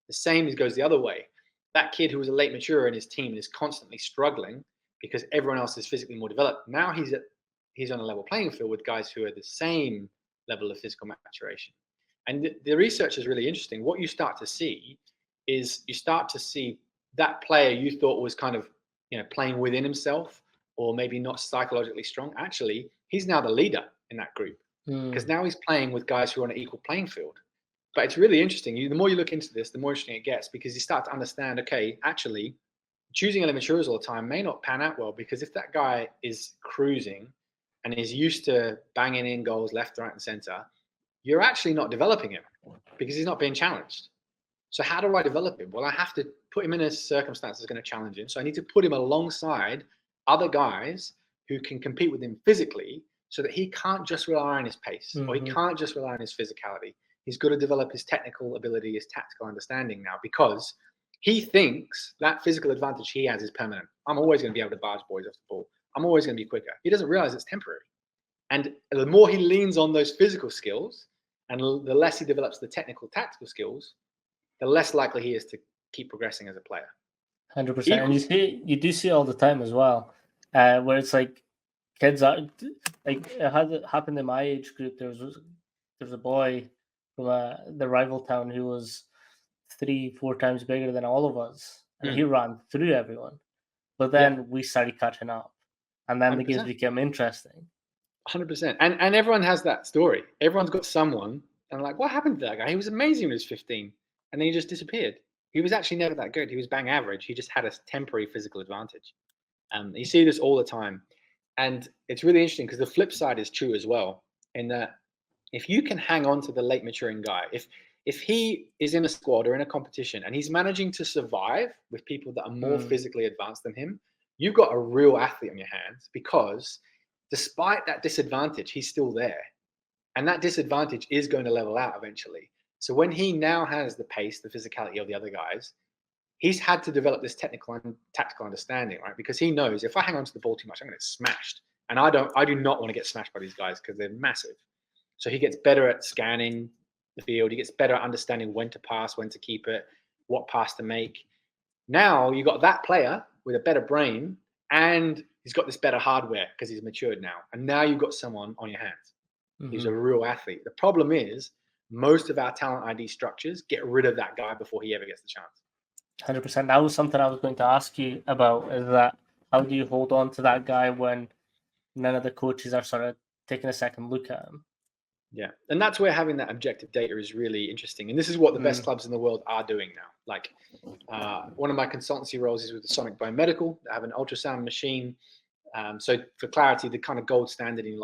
The same goes the other way. That kid who was a late maturer in his team and is constantly struggling because everyone else is physically more developed, now he's on a level playing field with guys who are the same level of physical maturation. And the research is really interesting. What you start to see is that player you thought was kind of playing within himself or maybe not psychologically strong. Actually, he's now the leader in that group because now he's playing with guys who are on an equal playing field. But it's really interesting. The more you look into this, the more interesting it gets because you start to understand, okay, actually, choosing early maturers all the time may not pan out well because if that guy is cruising and is used to banging in goals left, right, and center, you're actually not developing him because he's not being challenged. So how do I develop him? Well, I have to put him in a circumstance that's going to challenge him. So I need to put him alongside other guys who can compete with him physically so that he can't just rely on his pace or he can't just rely on his physicality. He's got to develop his technical ability, his tactical understanding now because he thinks that physical advantage he has is permanent. I'm always going to be able to barge boys off the ball. I'm always going to be quicker. He doesn't realize it's temporary. And the more he leans on those physical skills and the less he develops the technical, tactical skills, the less likely he is to keep progressing as a player. 100%. And you do see it all the time as well, where it's like kids are like it happened in my age group. There was a boy from the rival town who was 3-4 times bigger than all of us, and he ran through everyone. But then we started catching up, and then 100%. The games became interesting. 100%. And everyone has that story. Everyone's got someone, and like, what happened to that guy? He was amazing when he was 15, and then he just disappeared. He was actually never that good. He was bang average. He just had a temporary physical advantage. You see this all the time. And it's really interesting because the flip side is true as well, in that if you can hang on to the late maturing guy, if he is in a squad or in a competition and he's managing to survive with people that are more physically advanced than him, you've got a real athlete on your hands, because despite that disadvantage, he's still there. And that disadvantage is going to level out eventually. So when he now has the pace, the physicality of the other guys, he's had to develop this technical and tactical understanding, right? Because he knows if I hang on to the ball too much, I'm going to get smashed. And I do not want to get smashed by these guys because they're massive. So he gets better at scanning the field. He gets better at understanding when to pass, when to keep it, what pass to make. Now you got that player with a better brain, and he's got this better hardware because he's matured now. And now you've got someone on your hands who's a real athlete. The problem is most of our talent ID structures get rid of that guy before he ever gets the chance. 100%. That was something I was going to ask you about, is that how do you hold on to that guy when none of the coaches are sort of taking a second look at him? Yeah, and that's where having that objective data is really interesting. And this is what the best clubs in the world are doing now. Like one of my consultancy roles is with the Sonic Biomedical. They have an ultrasound machine. So for clarity, the kind of gold standard in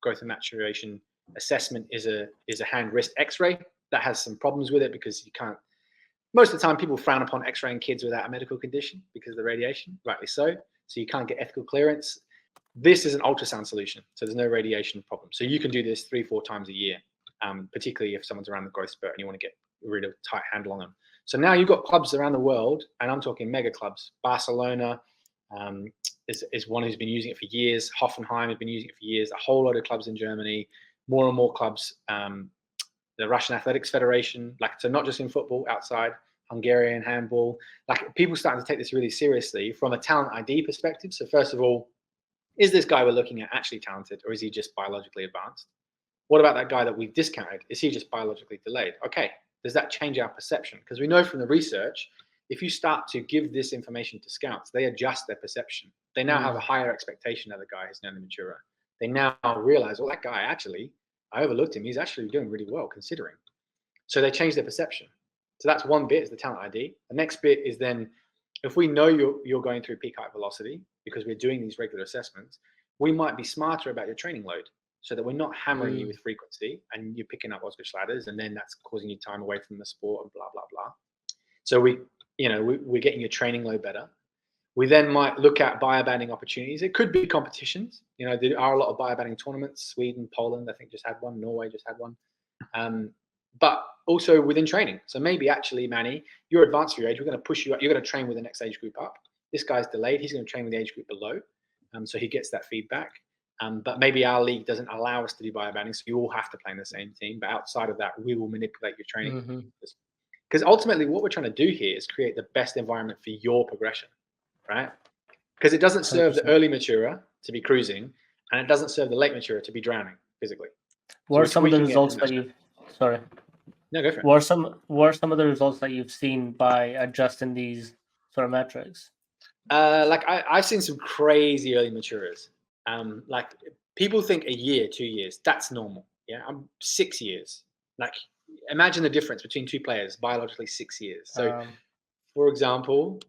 growth and maturation assessment is a hand wrist X-ray. That has some problems with it because you can't. Most of the time, people frown upon X-raying kids without a medical condition because of the radiation, rightly so. So you can't get ethical clearance. This is an ultrasound solution, so there's no radiation problem. So you can do this 3-4 times a year, particularly if someone's around the growth spurt and you want to get rid of tight handle on them. So now you've got clubs around the world, and I'm talking mega clubs. Barcelona is one who's been using it for years. Hoffenheim has been using it for years. A whole lot of clubs in Germany, more and more clubs. The Russian Athletics Federation, so not just in football, outside, Hungarian handball, people starting to take this really seriously from a talent ID perspective. So first of all, is this guy we're looking at actually talented, or is he just biologically advanced? What about that guy that we've discounted? Is he just biologically delayed? Okay, does that change our perception? Because we know from the research, if you start to give this information to scouts, they adjust their perception. They now have a higher expectation of the guy who's now the maturer. They now realize, well, that guy actually, I overlooked him. He's actually doing really well considering. So they change their perception. So that's one bit, is the talent ID. The next bit is then, if we know you're going through peak height velocity because we're doing these regular assessments, we might be smarter about your training load so that we're not hammering you with frequency and you're picking up Oscar Schlatters, and then that's causing you time away from the sport and blah, blah, blah. So we're getting your training load better. We then might look at biobanding opportunities. It could be competitions. There are a lot of biobanding tournaments. Sweden, Poland, I think just had one. Norway just had one. But also within training. So maybe actually, Manny, you're advanced for your age. We're going to push you up. You're going to train with the next age group up. This guy's delayed. He's going to train with the age group below. So he gets that feedback. But maybe our league doesn't allow us to do biobanding. So you all have to play in the same team. But outside of that, we will manipulate your training. Because ultimately, what we're trying to do here is create the best environment for your progression, right? Because it doesn't serve 100%. The early maturer to be cruising, and it doesn't serve the late maturer to be drowning physically. What are some of the results that you've? Sorry. No, go for it. What are some of the results that you've seen by adjusting these sort of metrics? I've seen some crazy early maturers. People think a year, 2 years, that's normal. Yeah, I'm 6 years. Imagine the difference between two players, biologically 6 years. So, for example,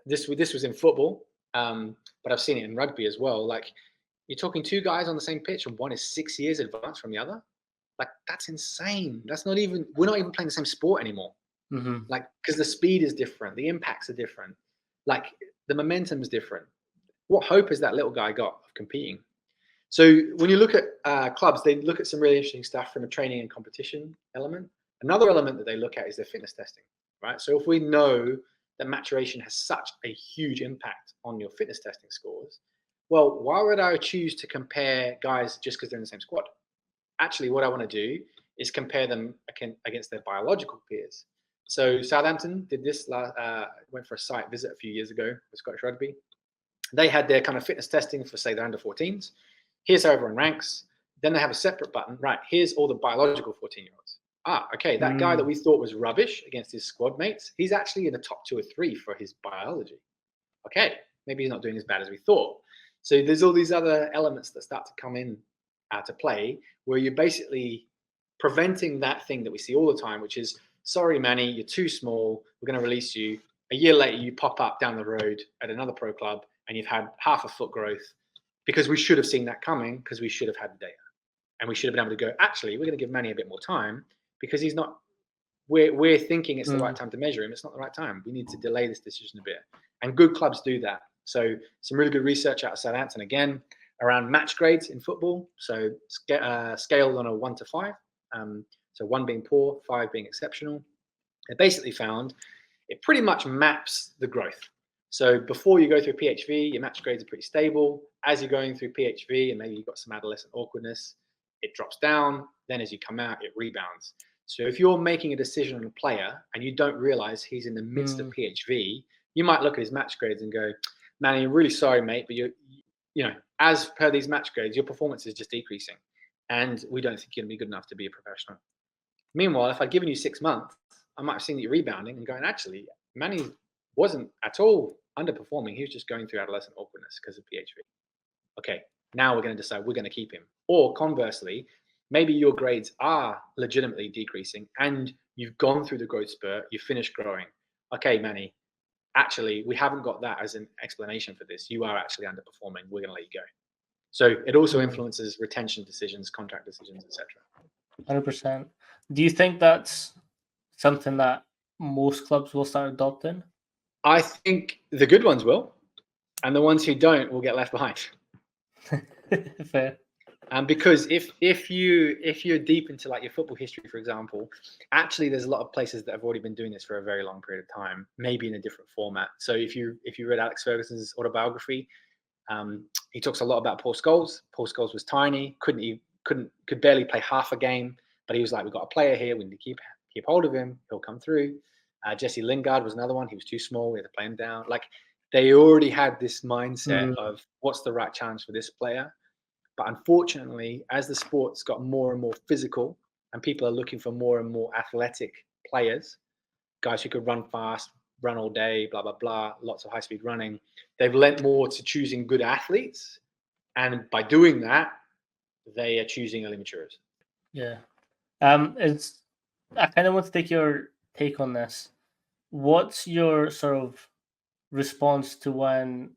this was in football, but I've seen it in rugby as well. You're talking two guys on the same pitch, and one is 6 years advanced from the other. That's insane. We're not even playing the same sport anymore. Because the speed is different, the impacts are different, the momentum is different. What hope has that little guy got of competing? So when you look at clubs, they look at some really interesting stuff from a training and competition element. Another element that they look at is their fitness testing, right? So if we know that maturation has such a huge impact on your fitness testing scores, well, why would I choose to compare guys just because they're in the same squad? Actually, what I want to do is compare them against their biological peers. So Southampton did this, went for a site visit a few years ago with Scottish Rugby. They had their kind of fitness testing for, say, their under 14s. Here's how everyone ranks. Then they have a separate button. Right, here's all the biological 14-year-olds. Okay, that guy that we thought was rubbish against his squad mates, he's actually in the top 2 or 3 for his biology. Okay, maybe he's not doing as bad as we thought. So there's all these other elements that start to come in to play, where you're basically preventing that thing that we see all the time, which is, sorry, Manny, you're too small. We're going to release you. A year later, you pop up down the road at another pro club and you've had half a foot growth, because we should have seen that coming, because we should have had the data. And we should have been able to go, actually, we're going to give Manny a bit more time because he's not, we're thinking it's the right time to measure him. It's not the right time. We need to delay this decision a bit. And good clubs do that. So some really good research out of Southampton, again, around match grades in football. So scaled on a 1 to 5. So 1 being poor, 5 being exceptional. They basically found it pretty much maps the growth. So before you go through PHV, your match grades are pretty stable. As you're going through PHV and maybe you've got some adolescent awkwardness, it drops down. Then as you come out, it rebounds. So if you're making a decision on a player and you don't realize he's in the midst of PHV, you might look at his match grades and go, "Man, I'm really sorry, mate, but you know, as per these match grades, your performance is just decreasing, and we don't think you're going to be good enough to be a professional." Meanwhile, if I'd given you 6 months, I might have seen that you're rebounding and going, actually, Manny wasn't at all underperforming. He was just going through adolescent awkwardness because of PHV. Okay, now we're going to decide we're going to keep him. Or conversely, maybe your grades are legitimately decreasing and you've gone through the growth spurt, you've finished growing. Okay, Manny, actually, we haven't got that as an explanation for this. You are actually underperforming. We're going to let you go. So it also influences retention decisions, contract decisions, etc. 100%. Do you think that's something that most clubs will start adopting? I think the good ones will, and the ones who don't will get left behind. Fair. Because if you're deep into like your football history, for example, actually there's a lot of places that have already been doing this for a very long period of time, maybe in a different format. So if you read Alex Ferguson's autobiography, he talks a lot about Paul Scholes. Paul Scholes was tiny, could barely play half a game, but he was like, we've got a player here, we need to keep hold of him, he'll come through. Jesse Lingard was another one. He was too small, we had to play him down. Like they already had this mindset of what's the right challenge for this player. But unfortunately, as the sport's got more and more physical and people are looking for more and more athletic players, guys who could run fast, run all day, blah, blah, blah, lots of high-speed running, they've lent more to choosing good athletes. And by doing that, they are choosing early maturers. Yeah. I kind of want to take your take on this. What's your sort of response to when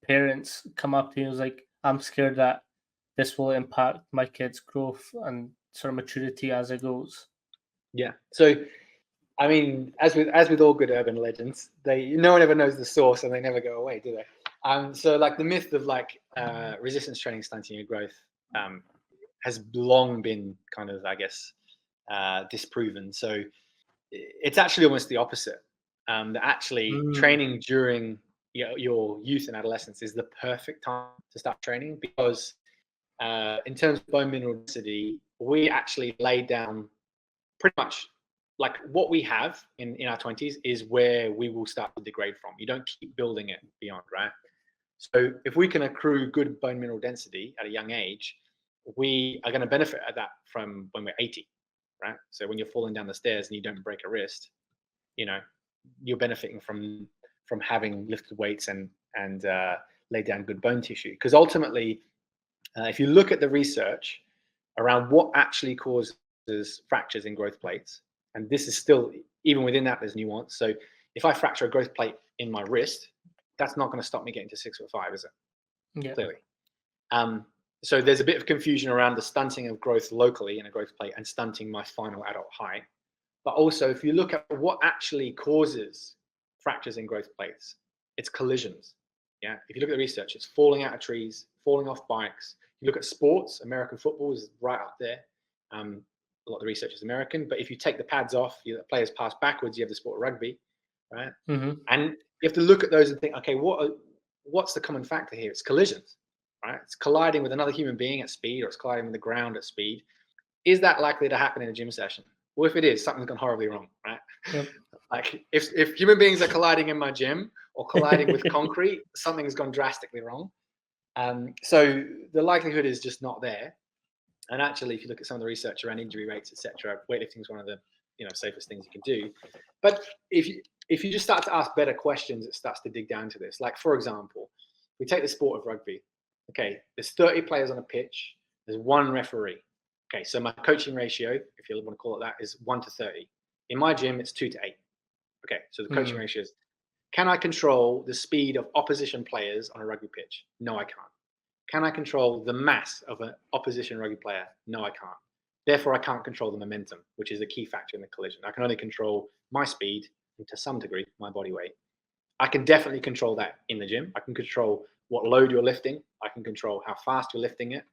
parents come up to you and is like, I'm scared that this will impact my kid's growth and sort of maturity as it goes? Yeah. So, I mean, as with all good urban legends, no one ever knows the source and they never go away, do they? So like the myth of like resistance training stunting your growth has long been kind of, I guess, disproven. So it's actually almost the opposite. That actually training during your youth and adolescence is the perfect time to start training because in terms of bone mineral density, we actually lay down pretty much like what we have in our 20s is where we will start to degrade from. You don't keep building it beyond, right? So if we can accrue good bone mineral density at a young age, we are going to benefit at that from when we're 80, right? So when you're falling down the stairs and you don't break a wrist, you're benefiting from having lifted weights and laid down good bone tissue. Because ultimately, if you look at the research around what actually causes fractures in growth plates, and this is still, even within that, there's nuance. So if I fracture a growth plate in my wrist, that's not going to stop me getting to 6'5", is it? Yeah. Clearly. So there's a bit of confusion around the stunting of growth locally in a growth plate and stunting my final adult height. But also, if you look at what actually causes fractures in growth plates, it's collisions. Yeah. If you look at the research, it's falling out of trees, falling off bikes. You look at sports, American football is right up there. A lot of the research is American, but if you take the pads off, the players pass backwards, you have the sport of rugby, right? And you have to look at those and think, okay, what's the common factor here? It's collisions, right? It's colliding with another human being at speed, or it's colliding with the ground at speed. Is that likely to happen in a gym session? Well, if it is, something's gone horribly wrong, right? Yep. Like if human beings are colliding in my gym or colliding with concrete, something's gone drastically wrong. So the likelihood is just not there. And actually, if you look at some of the research around injury rates, etc., weightlifting is one of the safest things you can do. But if you just start to ask better questions, it starts to dig down to this. Like, for example, we take the sport of rugby. Okay, there's 30 players on a pitch. There's one referee. Okay, so my coaching ratio, if you want to call it that, is 1 to 30. In my gym, it's 2 to 8. Okay, so the coaching ratio is, can I control the speed of opposition players on a rugby pitch? No, I can't. Can I control the mass of an opposition rugby player? No, I can't. Therefore, I can't control the momentum, which is a key factor in the collision. I can only control my speed and to some degree, my body weight. I can definitely control that in the gym. I can control what load you're lifting. I can control how fast you're lifting it.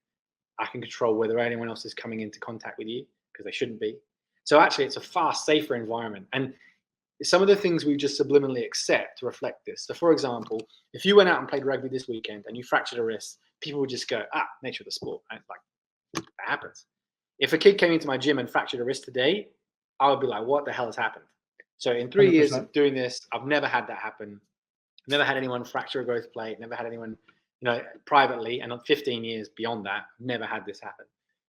I can control whether anyone else is coming into contact with you because they shouldn't be. So actually, it's a far safer environment. And some of the things we just subliminally accept to reflect this. So, for example, if you went out and played rugby this weekend and you fractured a wrist, people would just go, nature of the sport. And it's like, that happens. If a kid came into my gym and fractured a wrist today, I would be like, what the hell has happened? So in 3 years 100%. of doing this, I've never had that happen. Never had anyone fracture a growth plate. Never had anyone, privately. And 15 years beyond that, never had this happen.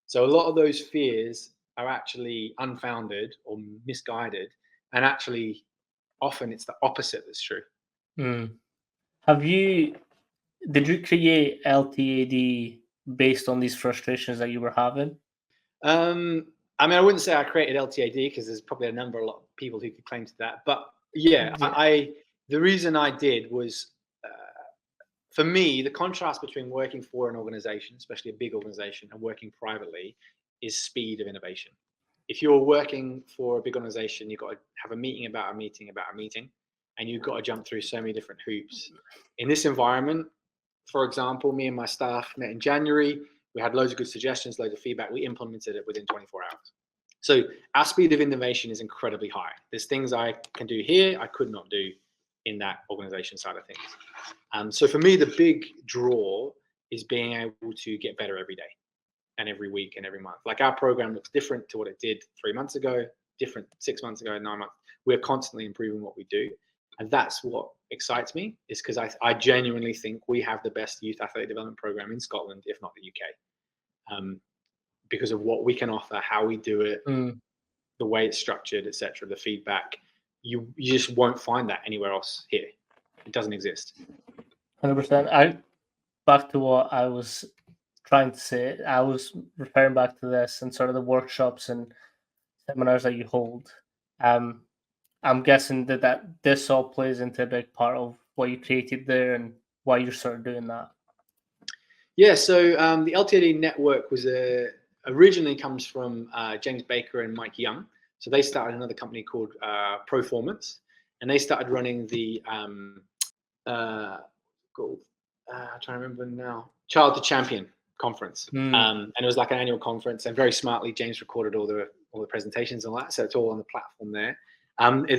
So a lot of those fears are actually unfounded or misguided. And actually, often it's the opposite that's true. Did you create LTAD based on these frustrations that you were having? I wouldn't say I created LTAD because there's probably a lot of people who could claim to that. But yeah. The reason I did was, for me, the contrast between working for an organization, especially a big organization, and working privately is speed of innovation. If you're working for a big organization, you've got to have a meeting about a meeting about a meeting, and you've got to jump through so many different hoops. In this environment, for example, me and my staff met in January. We had loads of good suggestions, loads of feedback. We implemented it within 24 hours. So our speed of innovation is incredibly high. There's things I can do here I could not do in that organization side of things. So for me, the big draw is being able to get better every day and every week and every month. Like our program looks different to what it did 3 months ago, different 6 months ago, 9 months. We're constantly improving what we do. And that's what excites me, is because I genuinely think we have the best youth athletic development program in Scotland, if not the UK, because of what we can offer, how we do it, the way it's structured, etc. The feedback, you just won't find that anywhere else here. It doesn't exist. 100%. Back to what I was trying to say. I was referring back to this and sort of the workshops and seminars that you hold. I'm guessing that this all plays into a big part of what you created there and why you're sort of doing that. Yeah, so the LTAD network was originally comes from James Baker and Mike Young. So they started another company called Proformance, and they started running the I'm trying to remember now, Child to Champion conference, and it was like an annual conference. And very smartly, James recorded all the presentations and all that, so it's all on the platform there.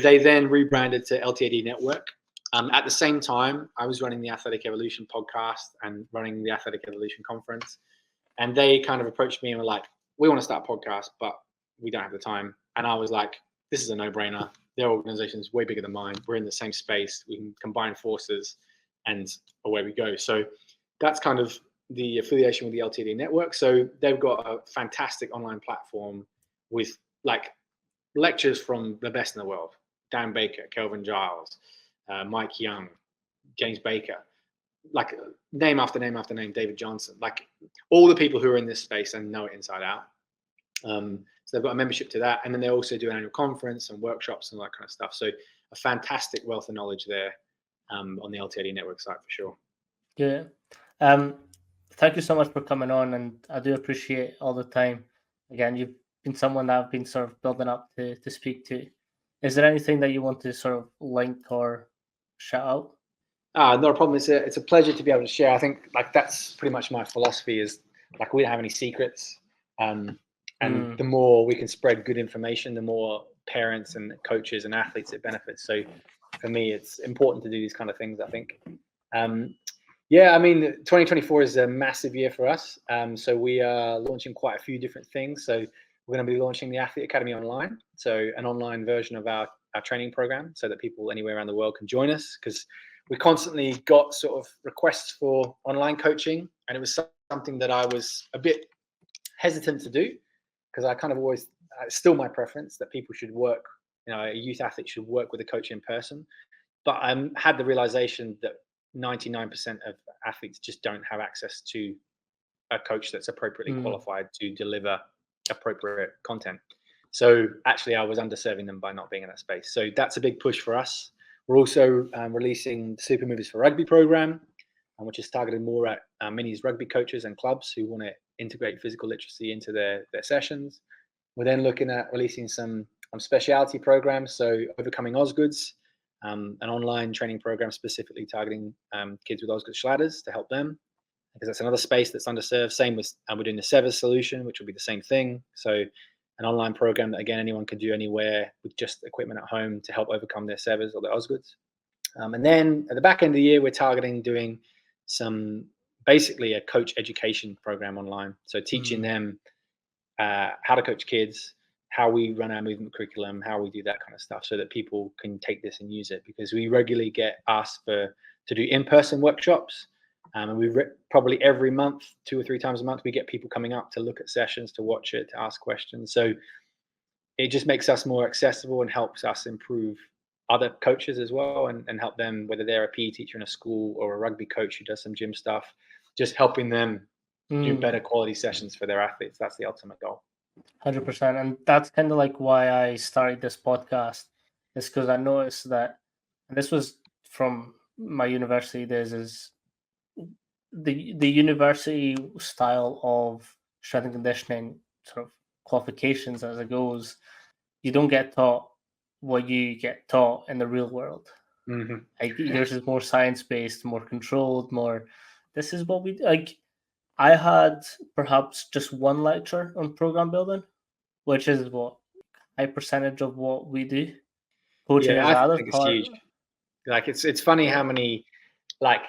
They then rebranded to LTAD Network. At the same time, I was running the Athletic Evolution podcast and running the Athletic Evolution conference. And they kind of approached me and were like, we want to start a podcast, but we don't have the time. And I was like, this is a no-brainer. Their organization is way bigger than mine. We're in the same space. We can combine forces and away we go. So that's kind of the affiliation with the LTD network. So they've got a fantastic online platform with like lectures from the best in the world. Dan Baker, Kelvin Giles, Mike Young, James Baker, like name after name after name, David Johnson, like all the people who are in this space and know it inside out. So they've got a membership to that. And then they also do an annual conference and workshops and all that kind of stuff. So a fantastic wealth of knowledge there on the LTD network site for sure. Yeah. Thank you so much for coming on, and I do appreciate all the time. Again, you've been someone that I've been sort of building up to speak to. Is there anything that you want to sort of link or shout out? Not a problem. It's a pleasure to be able to share. I think like that's pretty much my philosophy, is like we don't have any secrets. And the more we can spread good information, the more parents and coaches and athletes it benefits. So for me, it's important to do these kind of things, I think. 2024 is a massive year for us. So we are launching quite a few different things. So we're going to be launching the Athlete Academy online. So an online version of our training program so that people anywhere around the world can join us, because we constantly got sort of requests for online coaching. And it was something that I was a bit hesitant to do, because I kind of always, it's still my preference that people should work, a youth athlete should work with a coach in person. But I had the realization that 99% of athletes just don't have access to a coach that's appropriately qualified to deliver appropriate content. So actually I was underserving them by not being in that space. So that's a big push for us. We're also releasing the Super Movers for Rugby program. which is targeted more at minis rugby coaches and clubs who want to integrate physical literacy into their sessions. We're then looking at releasing some specialty programs, so Overcoming Osgoods, an online training program specifically targeting kids with Osgood Schlatters to help them, because that's another space that's underserved. Same with we're doing the Severs solution, which will be the same thing. So an online program that, again, anyone can do anywhere with just equipment at home to help overcome their Severs or their Osgoods. And then at the back end of the year, we're targeting doing basically a coach education program online. So teaching them how to coach kids, how we run our movement curriculum, how we do that kind of stuff, so that people can take this and use it. Because we regularly get asked to do in-person workshops, and we probably every month, 2 or 3 times a month, we get people coming up to look at sessions, to watch it, to ask questions. So it just makes us more accessible and helps us improve other coaches as well, and help them, whether they're a PE teacher in a school or a rugby coach who does some gym stuff, just helping them do better quality sessions for their athletes. That's the ultimate goal. 100%. And that's kind of like why I started this podcast, is because I noticed that, and this was from my university days, is the university style of strength and conditioning sort of qualifications as it goes. You don't get taught what you get taught in the real world. Like, yours is more science-based, more controlled, more, this is what we like. I had perhaps just one lecture on program building, which is what high percentage of what we do. Coaching is the other think part. it's huge. Like, it's funny how many, like,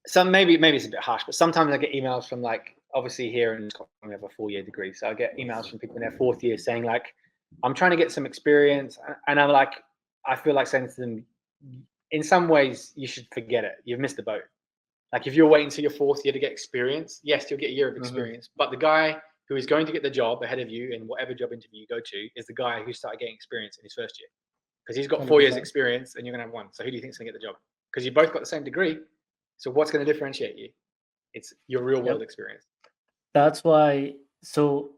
some maybe it's a bit harsh, but sometimes I get emails from, like, obviously here in Scotland we have a 4-year degree, so I get emails from people in their 4th year saying, like, I'm trying to get some experience, and I'm like, I feel like saying to them, in some ways you should forget it. You've missed the boat. Like, if you're waiting until your 4th year to get experience, yes, you'll get a year of experience, but the guy who is going to get the job ahead of you in whatever job interview you go to is the guy who started getting experience in his 1st year, because he's got 4 years 100%. experience and you're going to have 1. So who do you think is going to get the job? Because you both got the same degree. So what's going to differentiate you? It's your real world experience. That's why, so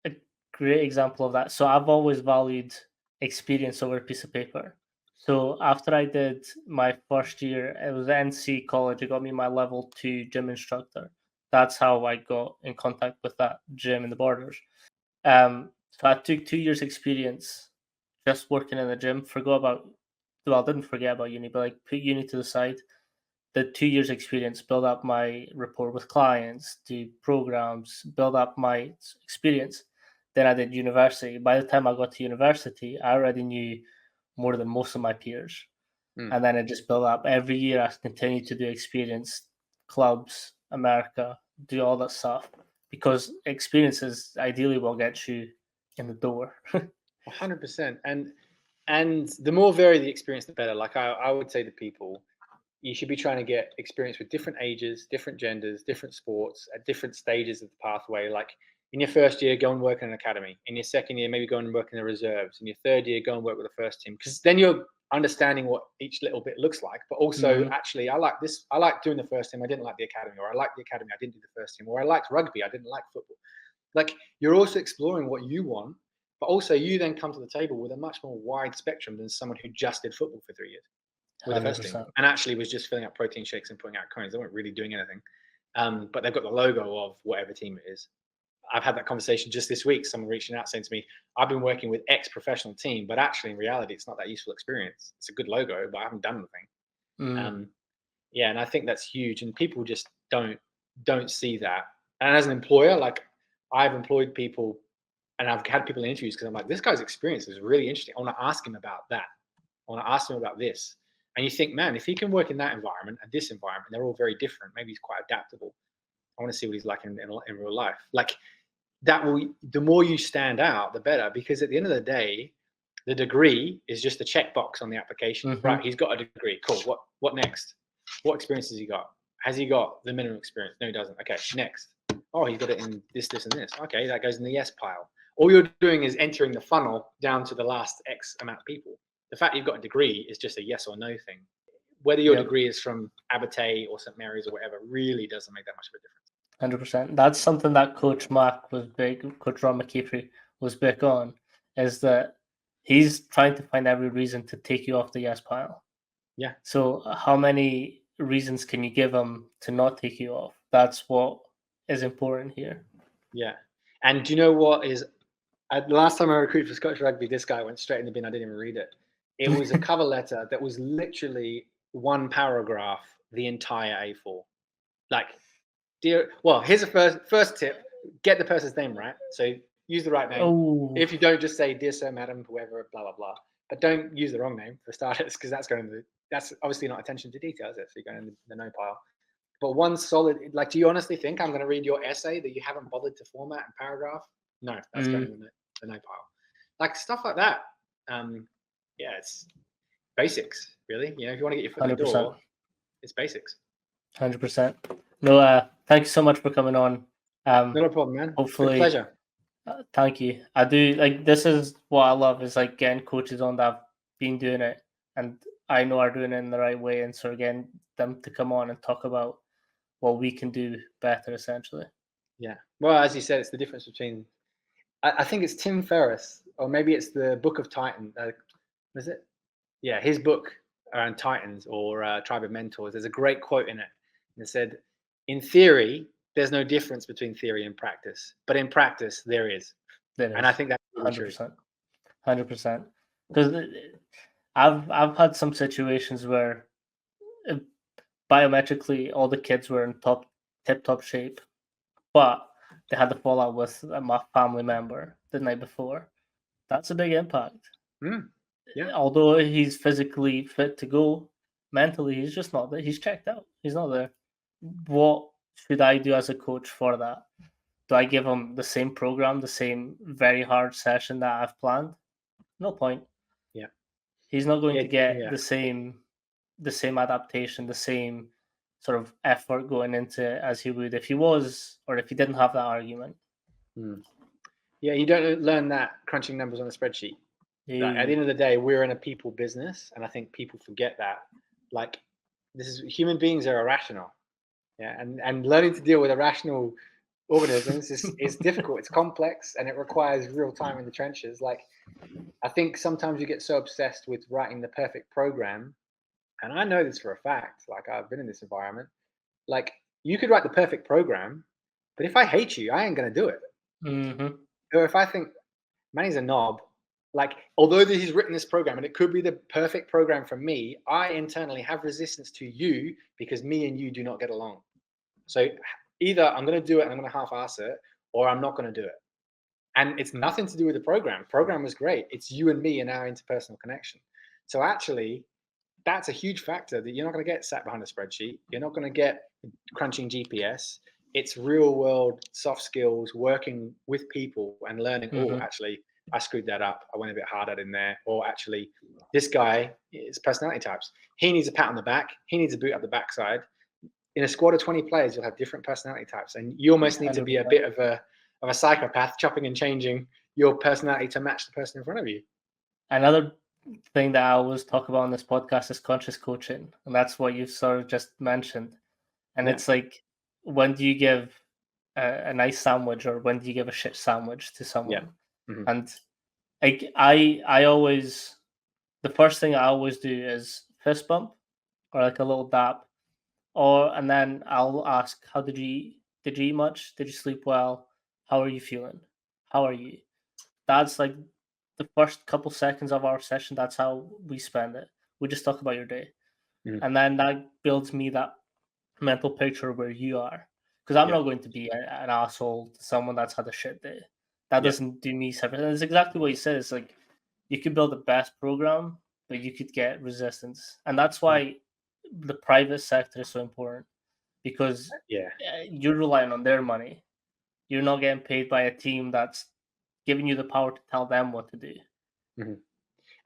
a great example of that. So I've always valued experience over a piece of paper. So after I did my 1st year, it was NC College. It got me my level 2 gym instructor. That's how I got in contact with that gym in the Borders. So I took 2 years experience just working in the gym. Didn't forget about uni, but like put uni to the side. The 2 years experience, build up my rapport with clients, do programs, build up my experience. Then I did university. By the time I got to university, I already knew more than most of my peers. And then it just built up. Every year I continued to do experience, clubs, America, do all that stuff, because experience is ideally what gets you in the door. 100%. And the more varied the experience, the better. Like, I would say to people, you should be trying to get experience with different ages, different genders, different sports, at different stages of the pathway. Like, in your 1st year, go and work in an academy. In your 2nd year, maybe go and work in the reserves. In your 3rd year, go and work with the first team, because then you're understanding what each little bit looks like. But also, actually, I like this. I like doing the first team. I didn't like the academy, or I liked the academy. I didn't do the first team, or I liked rugby. I didn't like football. Like, you're also exploring what you want, but also you then come to the table with a much more wide spectrum than someone who just did football for 3 years with the first team, and actually was just filling up protein shakes and putting out cones. They weren't really doing anything, but they've got the logo of whatever team it is. I've had that conversation just this week. Someone reaching out saying to me, I've been working with X professional team, but actually in reality, it's not that useful experience. It's a good logo, but I haven't done anything. Yeah, and I think that's huge, and people just don't see that. And as an employer, like, I've employed people, and I've had people in interviews because I'm like, this guy's experience is really interesting. I want to ask him about that. I want to ask him about this. And you think, man, if he can work in that environment and this environment, they're all very different. Maybe he's quite adaptable. I want to see what he's like in real life. Like, that will, the more you stand out, the better. Because at the end of the day, the degree is just a checkbox on the application. Right, he's got a degree. Cool. What next? What experience has he got? Has he got the minimum experience? No, he doesn't. Okay, next. Oh, he's got it in this, and this. Okay, that goes in the yes pile. All you're doing is entering the funnel down to the last X amount of people. The fact you've got a degree is just a yes or no thing. Whether your degree is from Abbottay or St. Mary's or whatever really doesn't make that much of a difference. 100%. That's something that Coach Mac was big, Coach Ron McKeefery was big on, is that he's trying to find every reason to take you off the yes pile. Yeah. So how many reasons can you give them to not take you off? That's what is important here. Yeah. And do you know what is? The last time I recruited for Scottish Rugby, this guy went straight in the bin. I didn't even read it. It was a cover letter that was literally one paragraph, the entire A4. Like, here's a first tip: get the person's name right. So use the right name. Oh, If you don't, just say dear sir, madam, whoever, blah blah blah. But don't use the wrong name for starters, because that's obviously not attention to detail, is it? So you're going in the no pile. But one solid, like, do you honestly think I'm going to read your essay that you haven't bothered to format and paragraph? No, that's going in the no pile. Like stuff like that. Yeah, it's basics, really. You know, if you want to get your foot in the 100%. door, it's basics. 100%. No, thank you so much for coming on. Not a problem, man. Hopefully, it's been a pleasure. Thank you. I do like this is what I love is like getting coaches on that have been doing it and I know are doing it in the right way, and so again them to come on and talk about what we can do better, essentially. Yeah. Well, as you said, it's the difference between. I think it's Tim Ferriss, or maybe it's the Book of Titan. Was it? Yeah, his book around Titans or Tribe of Mentors. There's a great quote in it. And it said, "In theory, there's no difference between theory and practice, but in practice, there is." And I think that's really 100%. 100%. Because I've had some situations where biometrically all the kids were in tip-top shape, but they had the fallout with my family member the night before. That's a big impact. Yeah. Although he's physically fit to go, mentally he's just not there. He's checked out. He's not there. What should I do as a coach for that? Do I give him the same program, the same very hard session that I've planned? No point. Yeah. He's not going to get the same adaptation, the same sort of effort going into it as he would if he was, or if he didn't have that argument. Yeah, you don't learn that crunching numbers on a spreadsheet. Like, at the end of the day, we're in a people business, and I think people forget that. Like, human beings are irrational. Yeah, and learning to deal with irrational organisms is difficult. It's complex, and it requires real time in the trenches. Like, I think sometimes you get so obsessed with writing the perfect program, and I know this for a fact. Like, I've been in this environment. Like, you could write the perfect program, but if I hate you, I ain't gonna do it. Or if I think Manny's a knob, like, although he's written this program and it could be the perfect program for me, I internally have resistance to you because me and you do not get along. So either I'm going to do it and I'm going to half-ass it, or I'm not going to do it. And it's nothing to do with the program. Program was great. It's you and me and our interpersonal connection. So actually, that's a huge factor that you're not going to get sat behind a spreadsheet. You're not going to get crunching GPS. It's real world soft skills, working with people and learning, oh, actually, I screwed that up. I went a bit harder in there. Or actually, this guy is personality types. He needs a pat on the back. He needs a boot up the backside. In a squad of 20 players, you'll have different personality types. And you almost need to be a bit of a psychopath, chopping and changing your personality to match the person in front of you. Another thing that I always talk about on this podcast is conscious coaching. And that's what you sort of just mentioned. And it's like, when do you give a nice sandwich or when do you give a shit sandwich to someone? And I always, the first thing I always do is fist bump or like a little dap, and then I'll ask, how did you eat? Did you eat much? Did you sleep well? How are you feeling? How are you? That's like the first couple seconds of our session. That's how we spend it. We just talk about your day. And then that builds me that mental picture where you are. Because I'm not going to be an asshole to someone that's had a shit day. That doesn't do me separate. And it's exactly what you said. It's like, you could build the best program, but you could get resistance. And that's why the private sector is so important. Because you're relying on their money. You're not getting paid by a team that's giving you the power to tell them what to do.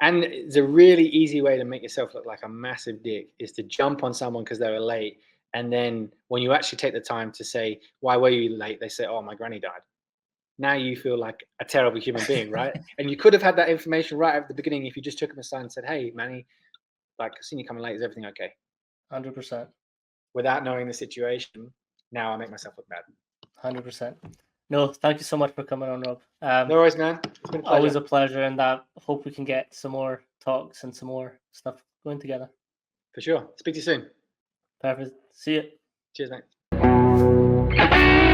And it's a really easy way to make yourself look like a massive dick is to jump on someone because they were late. And then when you actually take the time to say, why were you late? They say, oh, my granny died. Now you feel like a terrible human being, right? And you could have had that information right at the beginning if you just took him aside and said, hey, Manny, like, I've seen you coming late. Is everything okay? 100%. Without knowing the situation, now I make myself look bad. 100%. No, thank you so much for coming on, Rob. No worries, man. It's been a pleasure. Always a pleasure, and I hope we can get some more talks and some more stuff going together. For sure. Speak to you soon. Perfect. See you. Cheers, mate.